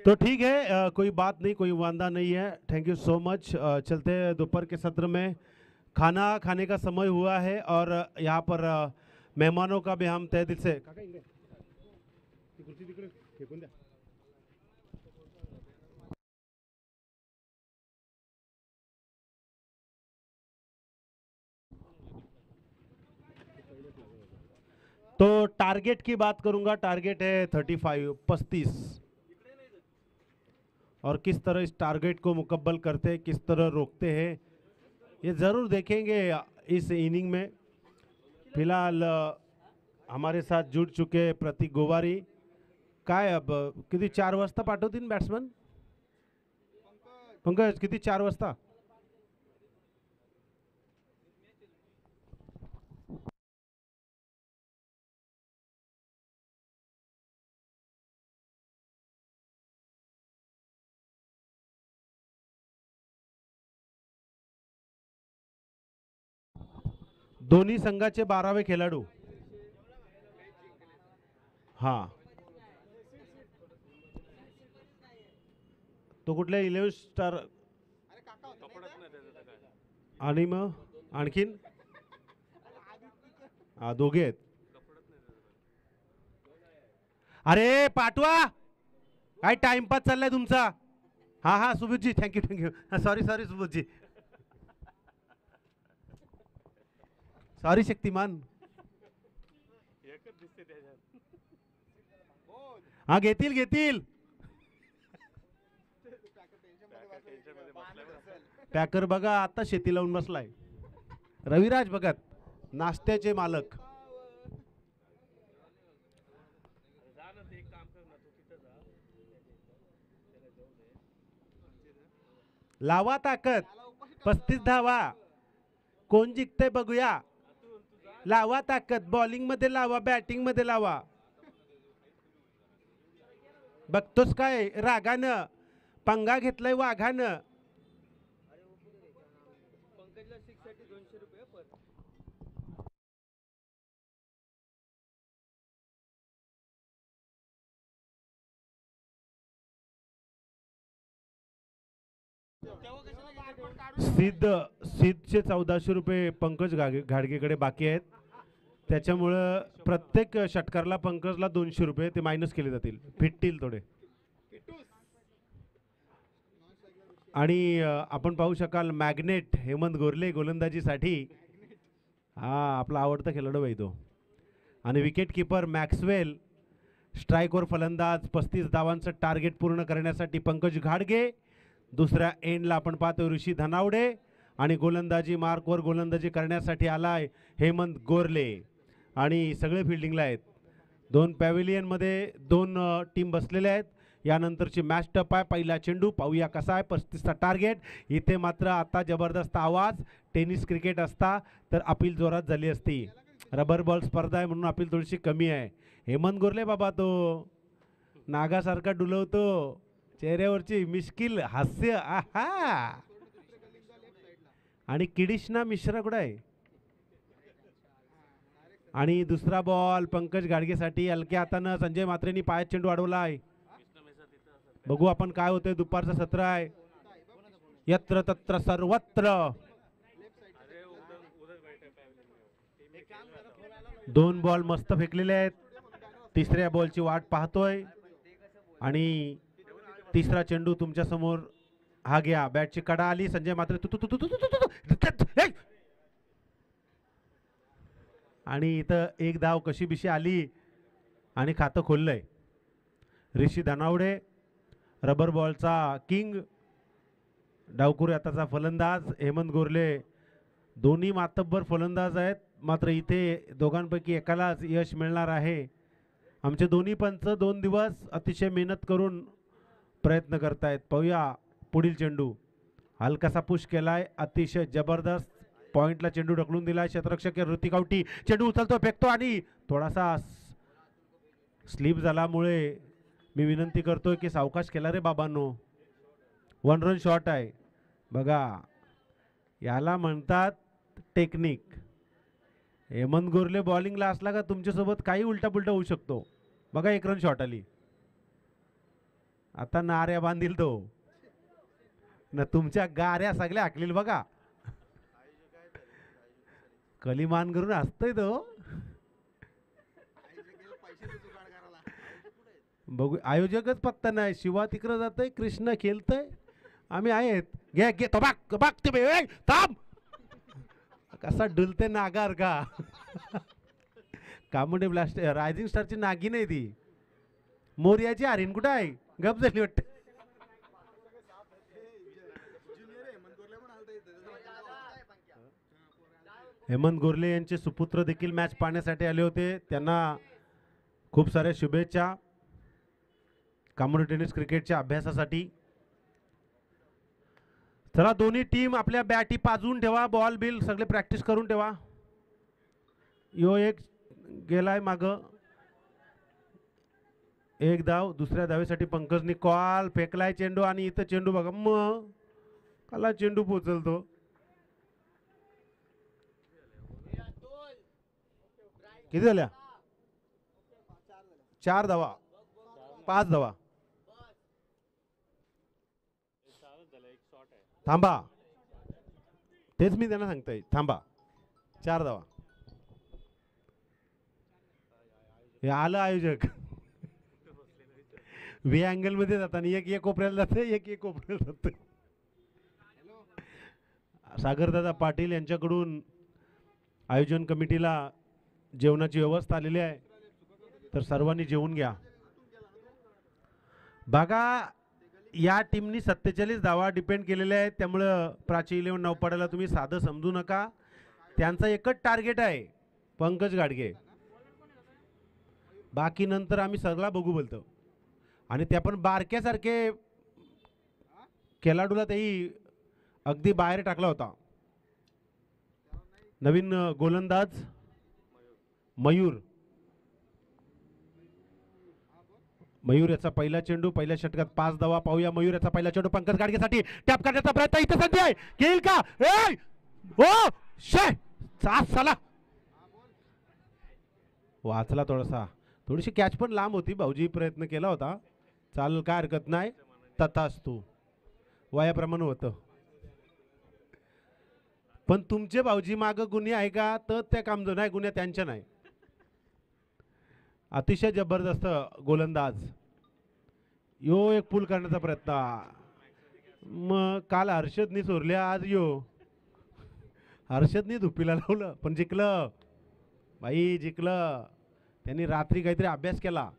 तो ठीक है, कोई बात नहीं, कोई वांदा नहीं है. Thank you so much. चलते हैं दोपहर के सत्र में खाना खाने का समय हुआ है और यहाँ पर मेहमानों का भी हम तहे दिल से तो टारगेट की बात करूंगा. टारगेट है 35 और किस तरह इस टारगेट को मुकम्मल करते हैं, किस तरह रोकते हैं, ये ज़रूर देखेंगे इस इनिंग में. फिलहाल हमारे साथ जुड़ चुके प्रतीक गोवारी. काय अब किती 4 वाजता पाठवतील बॅट्समन? पंकज किती 4 वाजता? दोन्ही संघाचे 12वे खेळाडू. हां, तो कुठल्या 11 स्टार आणि मग आणखीन दोघे आहेत. अरे पाठवा, काय टाइमपास चाललाय तुमचा? हां हां Subodhji, thank you. Sorry Subodhji, sorry Shaktimaan. हा घेतील पॅकर बघा आता शेती लावून बसलाय. रविराज भगत नाश्त्याचे मालक. लावा ताकद, 35 धावा. कोण जिंकते बघूया. लावा ताकद, बॉलिंग मध्ये लावा, बॅटिंग मध्ये लावा. बघतोस काय रागानं पंगा घेतलाय वाघानं. सिद्धचे 1400 रुपये पंकज घाडगेकडे बाकी आहेत. त्याच्यामुळं प्रत्येक षटकारला पंकजला 200 रुपये ते मायनस केले जातील, फिटतील थोडे. आणि आपण पाहू शकाल मॅग्नेट हेमंत गोरले गोलंदाजीसाठी. हा आपला आवडता खेळाडू आहे तो. आणि विकेट किपर मॅक्सवेल. स्ट्राईकवर फलंदाज. 35 धावांचं टार्गेट पूर्ण करण्यासाठी पंकज घाडगे. दुसऱ्या एंडला आपण पाहतो ऋषी धनावडे आणि गोलंदाजी मार्कवर गोलंदाजी करण्यासाठी आलाय हेमंत गोरले. आणि सगळे फिल्डिंगला आहेत. 2 पॅव्हिलियनमध्ये 2 टीम बसलेल्या आहेत. यानंतरची मॅच टप आहे. पहिला चेंडू पाहूया कसा आहे. 35चा टार्गेट. इथे मात्र आता जबरदस्त आवाज. टेनिस क्रिकेट असता तर अपील जोरात झाली असती. रबर बॉल स्पर्धा आहे म्हणून अपील थोडीशी कमी आहे. हेमंत गोरले बाबा तो नागासारखा डुलवतो. चेहऱ्यावरची मिश्किल हास्य आहा. आणि किडिशना मिश्रा कुठं आहे. आणि दुसरा बॉल पंकज गाडगेसाठी. हलक्या हातानं संजय म्हात्रेंनी पायात चेंडू अडवला आहे. बघू आपण काय होतंय. दुपारचं सत्र आहे. यत्र तत्र सर्वत्र 2 बॉल मस्त फेकलेले आहेत. तिसऱ्या बॉलची वाट पाहतोय आणि तिसरा चेंडू तुमच्या समोर. हा घ्या. बॅटची कडा आली. संजय म्हात्रे आणि इथं एक धाव कशी बिशी आली आणि खातं खोललंय. ऋषी धनावडे रबर बॉलचा किंग. डावकुरे आताचा फलंदाज. हेमंत गोरले दोन्ही मातब्बर फलंदाज आहेत. मात्र इथे दोघांपैकी एकालाच यश मिळणार आहे. आमचे दोन्ही पंच 2 दिवस अतिशय मेहनत करून प्रयत्न करतायत. पाहूया पुढील चेंडू. हलकासा पुश केलाय. अतिशय जबरदस्त पॉइंटला चेंडू ढकलून दिलाय. क्षेत्ररक्षक ऋतिक आवटी. चेंडू उचलतो फेकतो आणि थोडासा स्लिप झाल्यामुळे मी विनंती करतोय की सावकाश केला रे बाबांनो. 1 रन शॉट आहे. बघा याला म्हणतात टेक्निक. हेमंत गोरले बॉलिंगला असला का तुमच्यासोबत काही उलटा पुलटा होऊ शकतो. बघा 1 रन शॉट आली. आता नाऱ्या बांधील तो न तुमच्या गाऱ्या सगळ्या हाकलील बघा. कलिमान करून असतोय तो. बघू आयोजकच पत्ता नाही. शिवा तिकडं जातोय. कृष्ण खेळतोय. आम्ही आहेत. घे घे तो बाग बाग ते थांब. कसा डुलते नागार का. कामुंडे ब्लास्ट रायझिंग स्टारची नागी नाही ती. मोर्याची हरीण कुठं आहे. गप झाली वाटत. हेमंत गोरले यांचे सुपुत्र देखील मॅच पाहण्यासाठी आले होते. त्यांना खूप साऱ्या शुभेच्छा कामुंडे टेनिस क्रिकेटच्या अभ्यासासाठी. चला दोन्ही टीम आपल्या बॅटी पाजून ठेवा. बॉल बिल सगळे प्रॅक्टिस करून ठेवा. यो एक गेलाय माग. एक धाव. दुसऱ्या धावेसाठी पंकजनी कॉल फेकलाय चेंडू आणि इथं चेंडू बघा मग कला चेंडू पोचलतो. किती झाल्या. 4 धावा 5 धावा. थांबा. तेच मी त्यांना सांगतोय थांबा. 4 धावा. हे आलं आयोजक. व्ही अँगल मध्ये जाताना एक कोपऱ्याला जाते एक कोपऱ्याला जाते. सागरदादा पाटील यांच्याकडून आयोजन कमिटीला जेवणाची व्यवस्था आलेली आहे. तर सर्वांनी जेवून घ्या. बघा या टीमनी 47 धावा डिपेंड केलेल्या आहेत. त्यामुळं प्राची 11 नौपाड्याला तुम्ही साधं समजू नका. त्यांचं एकच टार्गेट आहे पंकज गाडगे. बाकी नंतर आम्ही सगळा बघू बोलतो. आणि त्या पण बारक्यासारखे खेळाडूला तेही अगदी बाहेर टाकला होता. नवीन गोलंदाज मयूर. मयूर याचा पहिला चेंडू. पहिल्या षटकात 5 धावा. पाहूया मयूर याचा पहिला चेंडू पंकज गाडगेसाठी टॅप करण्याचा प्रयत्न. इथे संधी आहे. घेईल का. ओ शे साला वाचला. थोडीशी कॅच पण लांब होती. भाऊजी प्रयत्न केला होता. चाल काय हरकत नाही. तथास्तु वयाप्रमाणे होतं. पण तुमचे भाऊजी माग गुन्हे आहे का तर त्या कामजो नाही. गुन्हे त्यांच्या नाही. अतिशय जबरदस्त गोलंदाज. यो एक पूल करण्याचा प्रयत्न. मग काल हर्षदनी सोरल्या. आज यो हर्षदनी धुपीला लावलं पण जिंकलं. बाई जिंकलं. त्यांनी रात्री काहीतरी अभ्यास केला.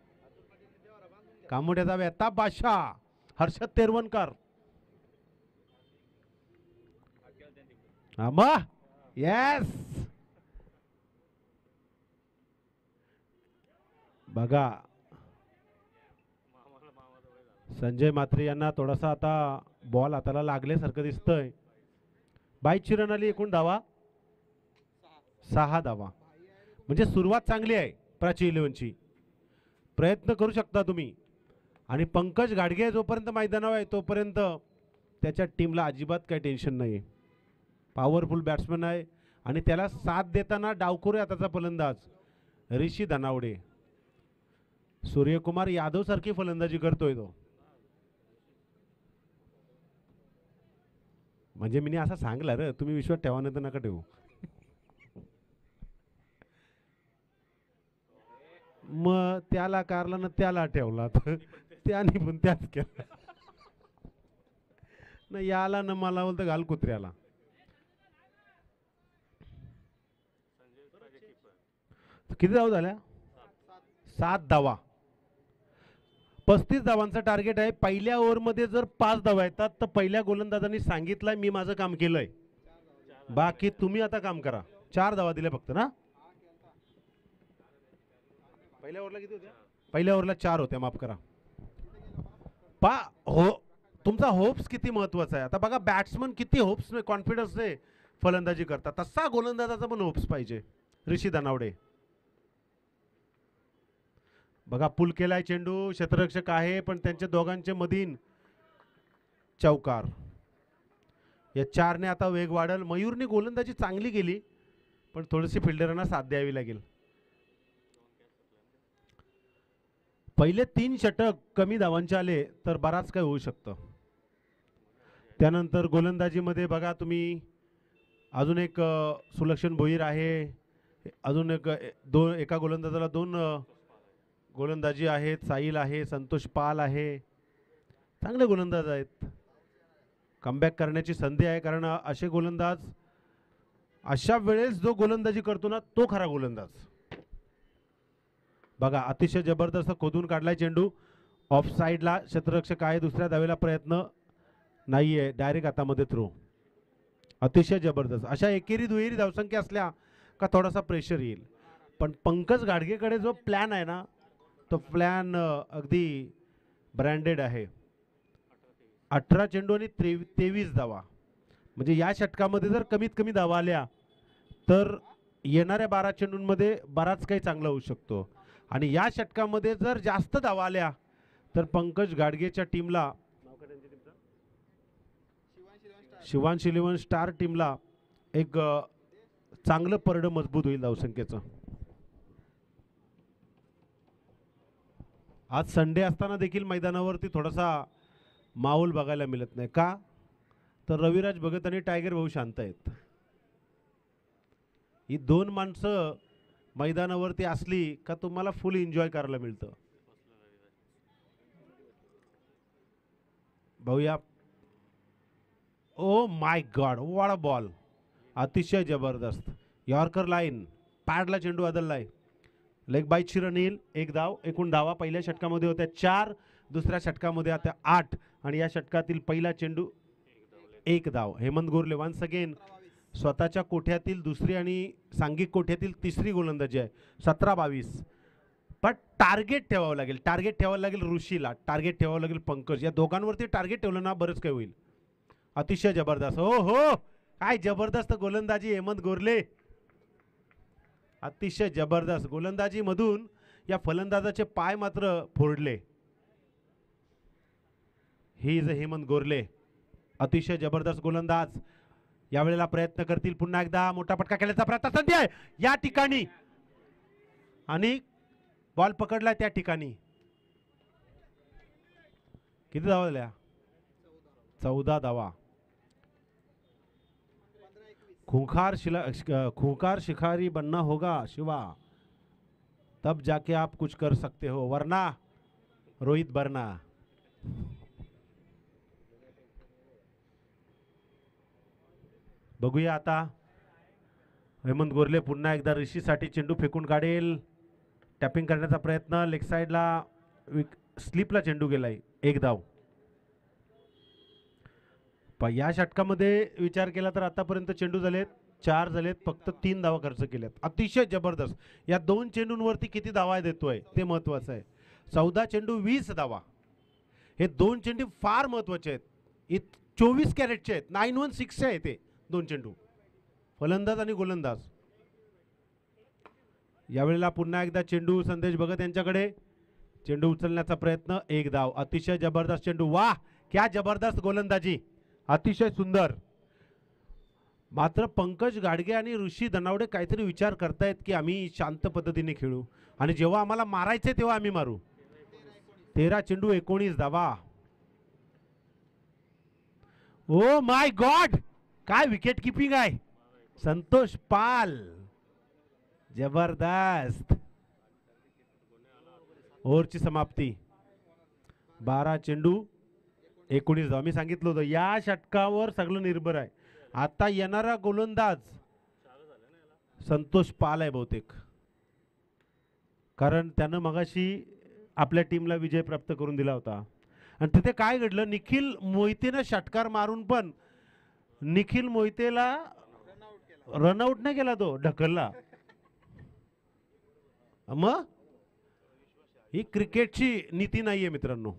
कामोड्याचा वेता बादशाह हर्षद तेरवणकर. येस बघा संजय म्हात्रे यांना थोडासा आता बॉल हाताला लागल्यासारखं दिसतंय. 22 रन आली, एकूण धावा 6 धावा. म्हणजे सुरुवात चांगली आहे प्राची इलेव्हनची. प्रयत्न करू शकता तुम्ही. आणि पंकज गाडगे जोपर्यंत मैदानावर आहे तोपर्यंत त्याच्या टीमला अजिबात काही टेन्शन नाही. पॉवरफुल बॅट्समन आहे आणि त्याला साथ देताना डावखुरे हाताचा फलंदाज ऋषी धनावडे. सूर्यकुमार यादव सारखी फलंदाजी करतोय तो. म्हणजे मी असं सांगला रे, तुम्ही विश्वास ठेवा नाही तर नका ठेवू. मग त्याला कारला ना त्याला ठेवला त्याने पण त्याच केला ना. याला ना मला बोलतं घाल कुत्र्याला. किती धावा झाल्या? 7 धावा. 35 धावांचं टार्गेट आहे. पहिल्या ओव्हरमध्ये जर 5 धावा येतात तर पहिल्या गोलंदाजांनी सांगितलंय मी माझं काम केलंय, बाकी तुम्ही आता काम करा. 4 धावा दिल्या फक्त ना. पहिल्या ओव्हरला किती होत्या? पहिल्या ओव्हरला 4 होत्या, माफ करा. हो, तुमचा होप्स किती महत्वाचा आहे. आता बघा बॅट्समन किती होप्स कॉन्फिडन्सने फलंदाजी करतात, तसा गोलंदाजाचा पण होप्स पाहिजे. ऋषी धनावडे बघा पुल केलाय चेंडू, क्षेत्ररक्षक आहे पण त्यांच्या दोघांच्या मधीन चौकार. या 4ने आता वेग वाढल. मयूरने गोलंदाजी चांगली केली पण थोडीशी फिल्डरांना साथ द्यावी लागेल. पहिले 3 षटक कमी धावांचे आले तर बराच काय होऊ शकतं. त्यानंतर गोलंदाजीमध्ये बघा तुम्ही अजून एक सुलक्षण भोईर आहे, अजून एक एका गोलंदाजाला 2 गोलंदाजी आहेत. साहिल आहे, संतोष पाल आहे, चांगले गोलंदाज आहेत. कमबॅक करण्याची संधी आहे कारण असे गोलंदाज अशा वेळेस जो गोलंदाजी करतो ना तो खरा गोलंदाज. बघा अतिशय जबरदस्त खोदून काढलाय चेंडू. ऑफ साइडला क्षेत्ररक्षक आहे, दुसऱ्या धावेला प्रयत्न नाहीये, डायरेक्ट हातामध्ये थ्रो. अतिशय जबरदस्त. अशा एकेरी दुहेरी धावसंख्या असल्या का थोडासा प्रेशर येईल. पण पंकज गाडगेकडे जो प्लॅन आहे ना तो प्लॅन अगदी ब्रँडेड आहे. 18 चेंडू आणि 23 धावा. म्हणजे या षटकामध्ये जर कमीत कमी धावा आल्या तर येणाऱ्या 12 चेंडूंमध्ये बराच काही चांगला होऊ शकतो. आणि या षटकामध्ये जर जास्त धावा आल्या तर पंकज गाडगेच्या टीमला, शिवांश इलेव्हन स्टार टीमला एक चांगलं परड मजबूत होईल धावसंख्येचं. आज संडे असताना देखील मैदानावरती थोडासा माहोल बघायला मिळत नाही. का तर रविराज भगत आणि टायगर भाऊ शांत आहेत. ही 2 माणसं मैदानावरती असली का तुम्हाला फुल एन्जॉय करायला मिळतं. भाऊया, oh my god, what a ball. अतिशय जबरदस्त यॉर्कर लाईन, पॅडला चेंडू बदललाय. लेग बाय रन येईल. 1 धाव. एकूण धावा पहिल्या षटकामध्ये होत्या 4, दुसऱ्या षटकामध्ये आता 8 आणि या षटकातील पहिला चेंडू 1 धाव. हेमंत गोरले वन्स अगेन स्वतःच्या कोठ्यातील दुसरी आणि सांघिक कोठ्यातील तिसरी गोलंदाजी आहे. 17-22. पण टार्गेट ठेवावं लागेल. टार्गेट ठेवावं लागेल ऋषीला, टार्गेट ठेवावं लागेल पंकज. या दोघांवरती टार्गेट ठेवलं ना बरंच काय होईल. अतिशय जबरदस्त. हो हो, काय जबरदस्त गोलंदाजी हेमंत गोरले. अतिशय जबरदस्त गोलंदाजी मधून या फलंदाजाचे पाय मात्र फोडले. ही इज हेमंत गोरले. अतिशय जबरदस्त गोलंदाज. यावेळेला प्रयत्न करतील पुन्हा एकदा मोठा फटका खेळण्याचा प्रयत्न. संधी आहे या ठिकाणी आणि बॉल पकडलाय त्या ठिकाणी. किती धावा झाल्या? 14 धावा. खूंखार शिकारी बनना होगा शिवा, तब जाके आप कुछ कर सकते हो, वरना रोहित बरना. बघूया आता. हेमंत गोरले पुन्हा एकदा ऋषीसाठी चेंडू फेकून काढेल. टॅपिंग करण्याचा प्रयत्न. लेग साइडला स्लिपला चेंडू गेलाय. 1 धाव. या षटकामध्ये विचार केला तर आतापर्यंत चेंडू झालेत 4 झालेत, फक्त 3 धावा खर्च केल्यात. अतिशय जबरदस्त. या 2 चेंडूंवरती किती धावा देतोय ते महत्वाचं आहे. 14 चेंडू 20 धावा. हे 2 चेंडू फार महत्वाचे आहेत. 24 कॅरेटचे आहेत. 916 आहे ते 2 चेंडू. फलंदाज आणि गोलंदाज. यावेळेला पुन्हा एकदा चेंडू संदेश भगत यांच्याकडे. चेंडू उचलण्याचा प्रयत्न. 1 धाव. अतिशय जबरदस्त चेंडू. वाह, क्या जबरदस्त गोलंदाजी. अतिशय सुंदर. मात्र पंकज गाडगे आणि ऋषी धनावडे काहीतरी विचार करतायत की आम्ही शांत पद्धतीने खेळू आणि जेव्हा आम्हाला मारायचे तेव्हा आम्ही मारू. 13 चेंडू 19 धावा. ओ माय गॉड, काय विकेट किपिंग आहे. संतोष पाल, जबरदस्त. ओव्हरची समाप्ती. 12 चेंडू 19 धावा. मी सांगितलं होतं या षटकावर सगळं निर्भर आहे. आता येणारा गोलंदाज संतोष पाल आहे बहुतेक, कारण त्यानं मगाशी आपल्या टीमला विजय प्राप्त करून दिला होता. आणि तिथे काय घडलं, निखिल मोहितेनं षटकार मारून पण निखिल मोहितेला रनआउट नाही केला, तो ढकलला. मग ही क्रिकेटची नीती नाहीये मित्रांनो.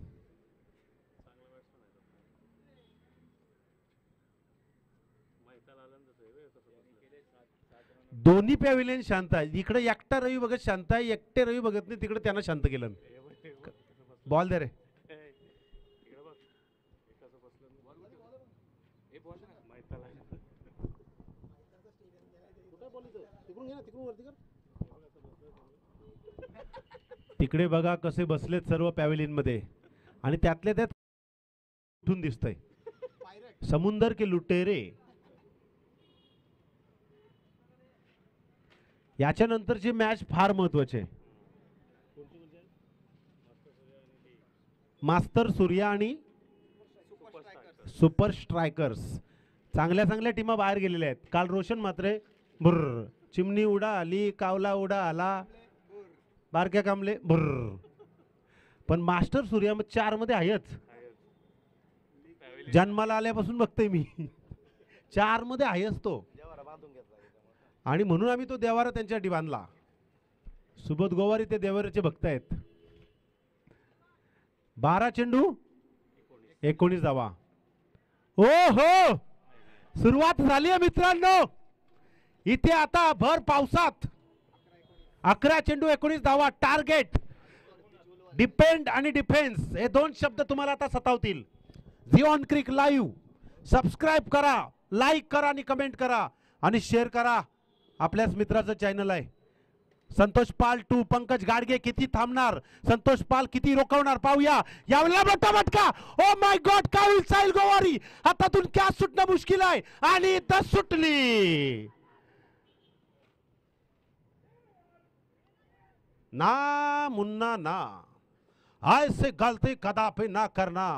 दोन्ही पॅव्हिलियन शांत आहे. इकडे एकटा रवी बघत शांत आहे, एकटे रवी बघत नाही. तिकडे त्यांना शांत केलं. बॉल दे रे. तिकडे बघा कसे बसलेत सर्व पॅव्हिलियन मध्ये आणि त्यातल्या त्यात उठून दिसतंय समुंदर के लुटेरे. याच्यानंतरची मॅच फार महत्वाची आहे. मास्टर सूर्या आणि सुपर स्ट्रायकर्स. चांगल्या चांगल्या टीमा बाहेर गेलेल्या आहेत. काल रोशन मात्रे भुर्र, चिमणी उडा आली, कावला उडा आला, बारक्या कामले भुर्र. पण मास्टर सूर्या 4 मध्ये आहेच. जन्माला आल्यापासून बघतोय मी 4 मध्ये आहेच तो. आणि म्हणून आम्ही तो देवारा त्यांच्यासाठी बांधला. सुबोध गोवारी ते देवाराचे भक्त आहेत. 12 चेंडू 19 धावा. ओ हो, सुरुवात झाली आहे मित्रांनो. इथे आता भर पावसात 11 चेंडू 19 धावा. टार्गेट, डिपेंड आणि डिफेन्स हे 2 शब्द तुम्हाला आता सतावतील. Zee on cric live subscribe करा, लाईक करा आणि कमेंट करा आणि शेअर करा. आपल्याच मित्राचं चॅनल आहे. संतोष पाल 2, पंकज गाडगे किती थांबणार, संतोष पाल किती रोखवणार पाहूया. यावेळेला मोठा मटका. ओ माय गॉड, काय होईल साहिल गोवारी. हातातून कॅच सुटणं मुश्किल आहे आणि 10 सुटली. ना मुन्ना ना, ऐसे गलती कदापि ना करना.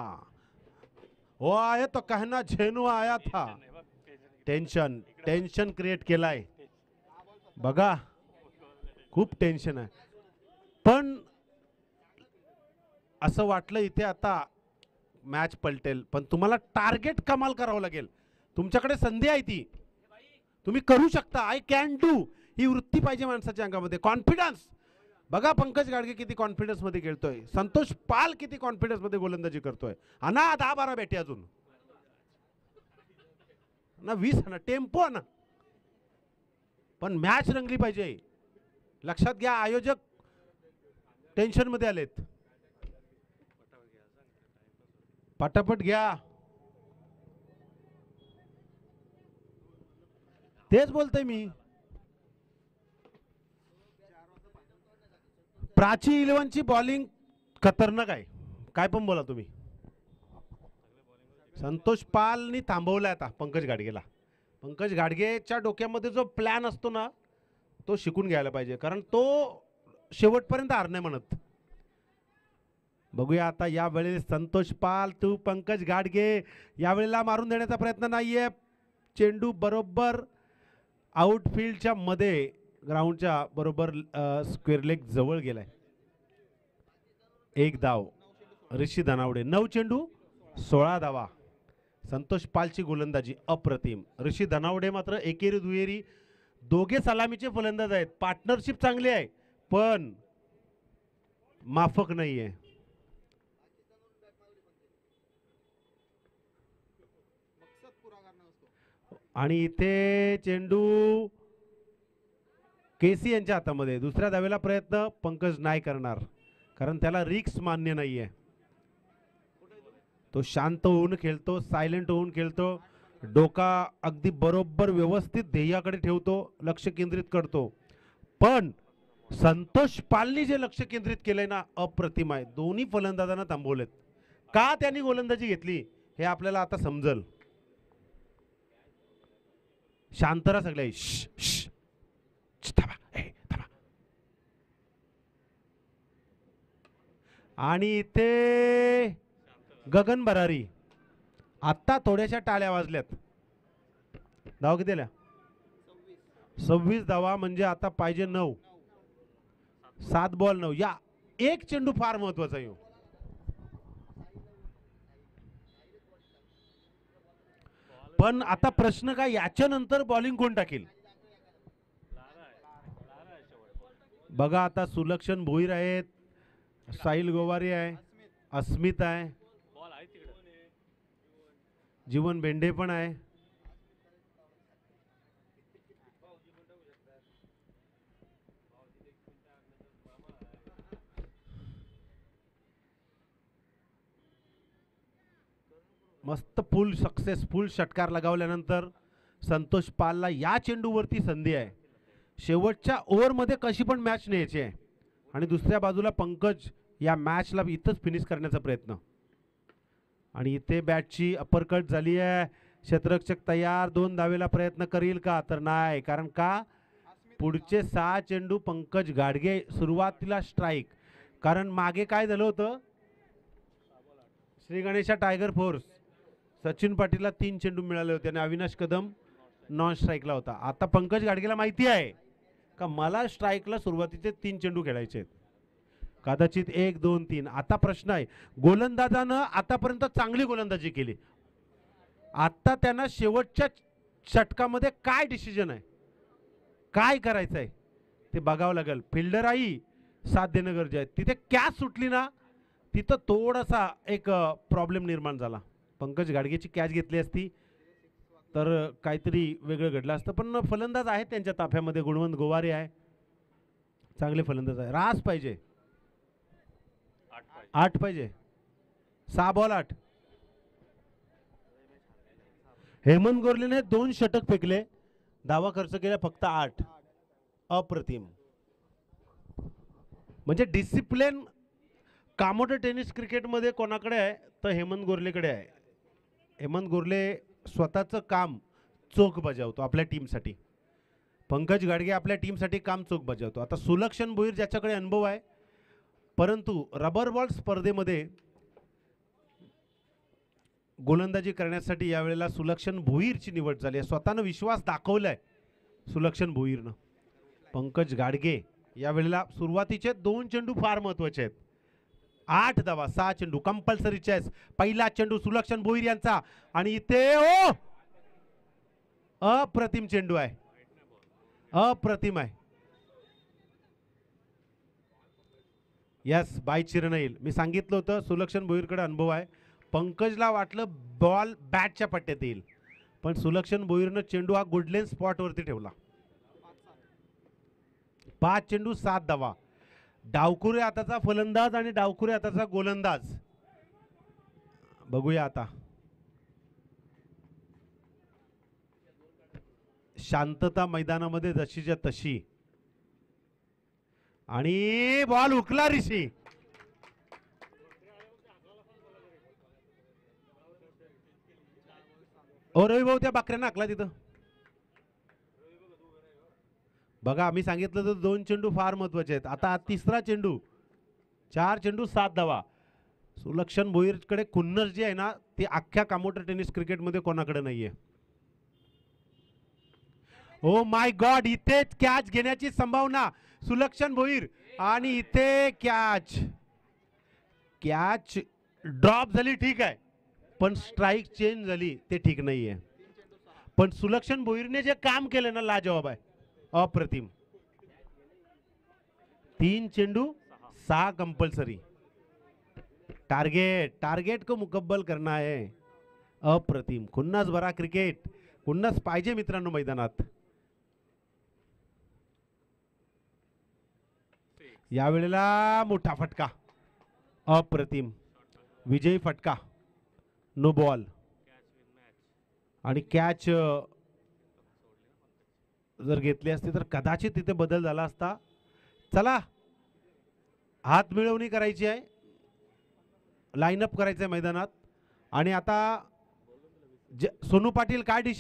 वो आए तो कहना झेनू आया था. टेन्शन टेन्शन क्रिएट केलाय बघा, खूप टेन्शन आहे. पण असं वाटलं इथे आता मॅच पलटेल, पण तुम्हाला टार्गेट कमाल करावं लागेल. तुमच्याकडे संधी आहे, ती तुम्ही करू शकता. आय कॅन डू ही वृत्ती पाहिजे माणसाच्या अंगामध्ये. कॉन्फिडन्स बघा, पंकज गाडगे किती कॉन्फिडन्स मध्ये खेळतोय, संतोष पाल किती कॉन्फिडन्स मध्ये गोलंदाजी करतोय. आणा 10-12 बॅटी अजून ना, 20 ना, टेम्पो ना. पण मॅच रंगली पाहिजे. लक्षात घ्या, आयोजक टेन्शन मध्ये आलेत. पटापट घ्या. तेच बोलतोय मी. प्राची 11ची बॉलिंग खतरनाक आहे. काय पण बोला तुम्ही. संतोष पालनी थांबवलाय आता पंकज गाडगेला. पंकज गाडगेच्या डोक्यामध्ये जो प्लॅन असतो ना, तो शिकून घ्यायला पाहिजे, कारण तो शेवटपर्यंत हार नाही म्हणत. बघूया आता यावेळेस संतोष पाल 2, पंकज गाडगे. यावेळेला मारून देण्याचा प्रयत्न नाहीये. चेंडू बरोबर आउटफील्डच्या मध्ये, ग्राउंडच्या बरोबर स्क्वेअर लेग जवळ गेलाय. 1 धाव ऋषी धनावडे. 9 चेंडू 16 धावा. संतोष पालची गोलंदाजी अप्रतिम. ऋषी धनावडे मात्र एकेरी दुहेरी दोघे सलामीचे फलंदाज आहेत. पार्टनरशिप चांगली आहे पण माफक नाहीये. आणि इथे चेंडू केसी यांच्या हातामध्ये. दुसऱ्या धावेला प्रयत्न पंकज नाही करणार कारण त्याला रिक्स मान्य नाहीये. तो शांत होऊन खेळतो, सायलेंट होऊन खेळतो, डोका अगदी बरोबर व्यवस्थित ध्येयाकडे ठेवतो, लक्ष केंद्रित करतो. पण संतोष पालनी जे लक्ष केंद्रित केलंय ना अप्रतिम आहे. दोन्ही फलंदाजांना थांबवलेत. का त्यांनी गोलंदाजी घेतली हे आपल्याला आता समजल. शांतरा सगळे आणि ते गगन भरारी. आता थोड्याशा टाळ्या वाजल्यात. धावा किती दिल्या? 26 धावा. म्हणजे आता पाहिजे 9. 7 बॉल 9. या एक चेंडू फार महत्वाचा आहे. पण आता प्रश्न काय, याच्या नंतर बॉलिंग कोण टाकेल? बघा आता सुलक्षण भोईर आहेत, साहिल गोवारी आहे, अस्मित आहे, जीवन बेंडे पण आहे. मस्त फुल सक्सेसफुल षटकार लगावल्यानंतर संतोष पालला या चेंडूवरती संधी आहे. शेवटच्या ओव्हरमध्ये कशी पण मॅच न्यायची आहे. आणि दुसऱ्या बाजूला पंकज या मॅचला इथंच फिनिश करण्याचा प्रयत्न. आणि इथे बॅटची अपरकट झाली आहे. क्षेत्ररक्षक तयार. 2 धावेला प्रयत्न करील का? तर नाही. कारण का पुढचे 6 चेंडू पंकज गाडगे. सुरुवातीला स्ट्राईक. कारण मागे काय झालं होतं, श्री गणेशा टायगर फोर्स सचिन पाटीलला 3 चेंडू मिळाले होते आणि अविनाश कदम नॉन स्ट्राईकला होता. आता पंकज गाडगेला माहिती आहे का मला स्ट्राईकला सुरुवातीचे 3 चेंडू खेळायचे आहेत. कदाचित 1 2 3. आता प्रश्न आहे, गोलंदाजानं आतापर्यंत चांगली गोलंदाजी केली. आता त्यांना शेवटच्या षटकामध्ये काय डिसिजन आहे, काय करायचं आहे ते बघावं लागेल. फिल्डरही साथ देणं गरजेचं आहे. तिथे कॅच सुटली ना, तिथं थोडासा एक प्रॉब्लेम निर्माण झाला. पंकज गाडगेची कॅच घेतली असती तर काहीतरी वेगळं घडलं असतं. पण फलंदाज आहेत त्यांच्या ताफ्यामध्ये. गुणवंत गोवारे आहे, चांगले फलंदाज आहे. रास पाहिजे, 8 पाहिजे. 6 बॉल 8. हेमंत गोरलेने 2 षटक फेकले, धावा खर्च केला फक्त 8. अप्रतिम. म्हणजे डिसिप्लिन कामोटे टेनिस क्रिकेटमध्ये कोणाकडे आहे तर हेमंत गोरलेकडे आहे. हेमंत गोरले स्वतःचं काम चोख बजावतो आपल्या टीमसाठी. पंकज गाडगे आपल्या टीमसाठी काम चोख बजावतो. आता सुलक्षण भोईर ज्याच्याकडे अनुभव आहे, परंतु रबर बॉल स्पर्धेमध्ये गोलंदाजी करण्यासाठी यावेळेला सुलक्षण भोईरची निवड झाली आहे. स्वतःनं विश्वास दाखवलाय सुलक्षण भोईरनं. पंकज गाडगे यावेळेला सुरुवातीचे 2 चेंडू फार महत्वाचे आहेत. 8 धावा 6 चेंडू कंपल्सरी चेस. पहिला चेंडू सुलक्षण भोईर यांचा आणि इथे अप्रतिम चेंडू आहे, अप्रतिम आहे. Yes bye चिरनईल. मी सांगितलं होतं सुलक्षण भोईरकडे अनुभव आहे. पंकजला वाटलं बॉल बॅटच्या पट्ट्यात येईल, पण सुलक्षण भोईरनं चेंडू हा गुडलेन स्पॉटवरती ठेवला. 5 चेंडू 7 धावा. डावखुरे हाताचा फलंदाज आणि डावखुरे हाताचा गोलंदाज. बघूया आता. शांतता मैदानामध्ये जशीच्या तशी. आणि बॉल हुकला ऋषी. रवी भाऊ त्या बाकऱ्यांना हाकला तिथं. बघा आम्ही सांगितलं तर 2 चेंडू फार महत्वाचे आहेत. आता 3रा चेंडू. 4 चेंडू 7 धावा. सुलक्षण भोईरकडे खुन्नस जी आहे ना ती अख्ख्या कामोटर टेनिस क्रिकेटमध्ये कोणाकडे नाहीये. ओ माय गॉड, इथे कॅच घेण्याची संभावना सुलक्षण भोईर आणि इथे कॅच ड्रॉप झाली. ठीक आहे, पण स्ट्राईक चेंज झाली ते ठीक नाहीये. पण सुलक्षण भोईरने जे काम केलं ना लाजवाब आहे, अप्रतिम. 3 चेंडू 6 कंपल्सरी. टारगेट को मुकब्बल करना है. अप्रतिम. खुन्नस भरा क्रिकेट, खुन्नस पाहिजे मित्रांनो मैदानात. यावेळेला मोठा फटका, अप्रतिम. विजयी फटका, नो बॉल. आणि कॅच जर घेतली असती तर कदाचित तिथे बदल झाला असता. चला, हात मिळवणी करायची आहे, लाईनअप करायचं आहे मैदानात. आणि आता सोनू पाटील काय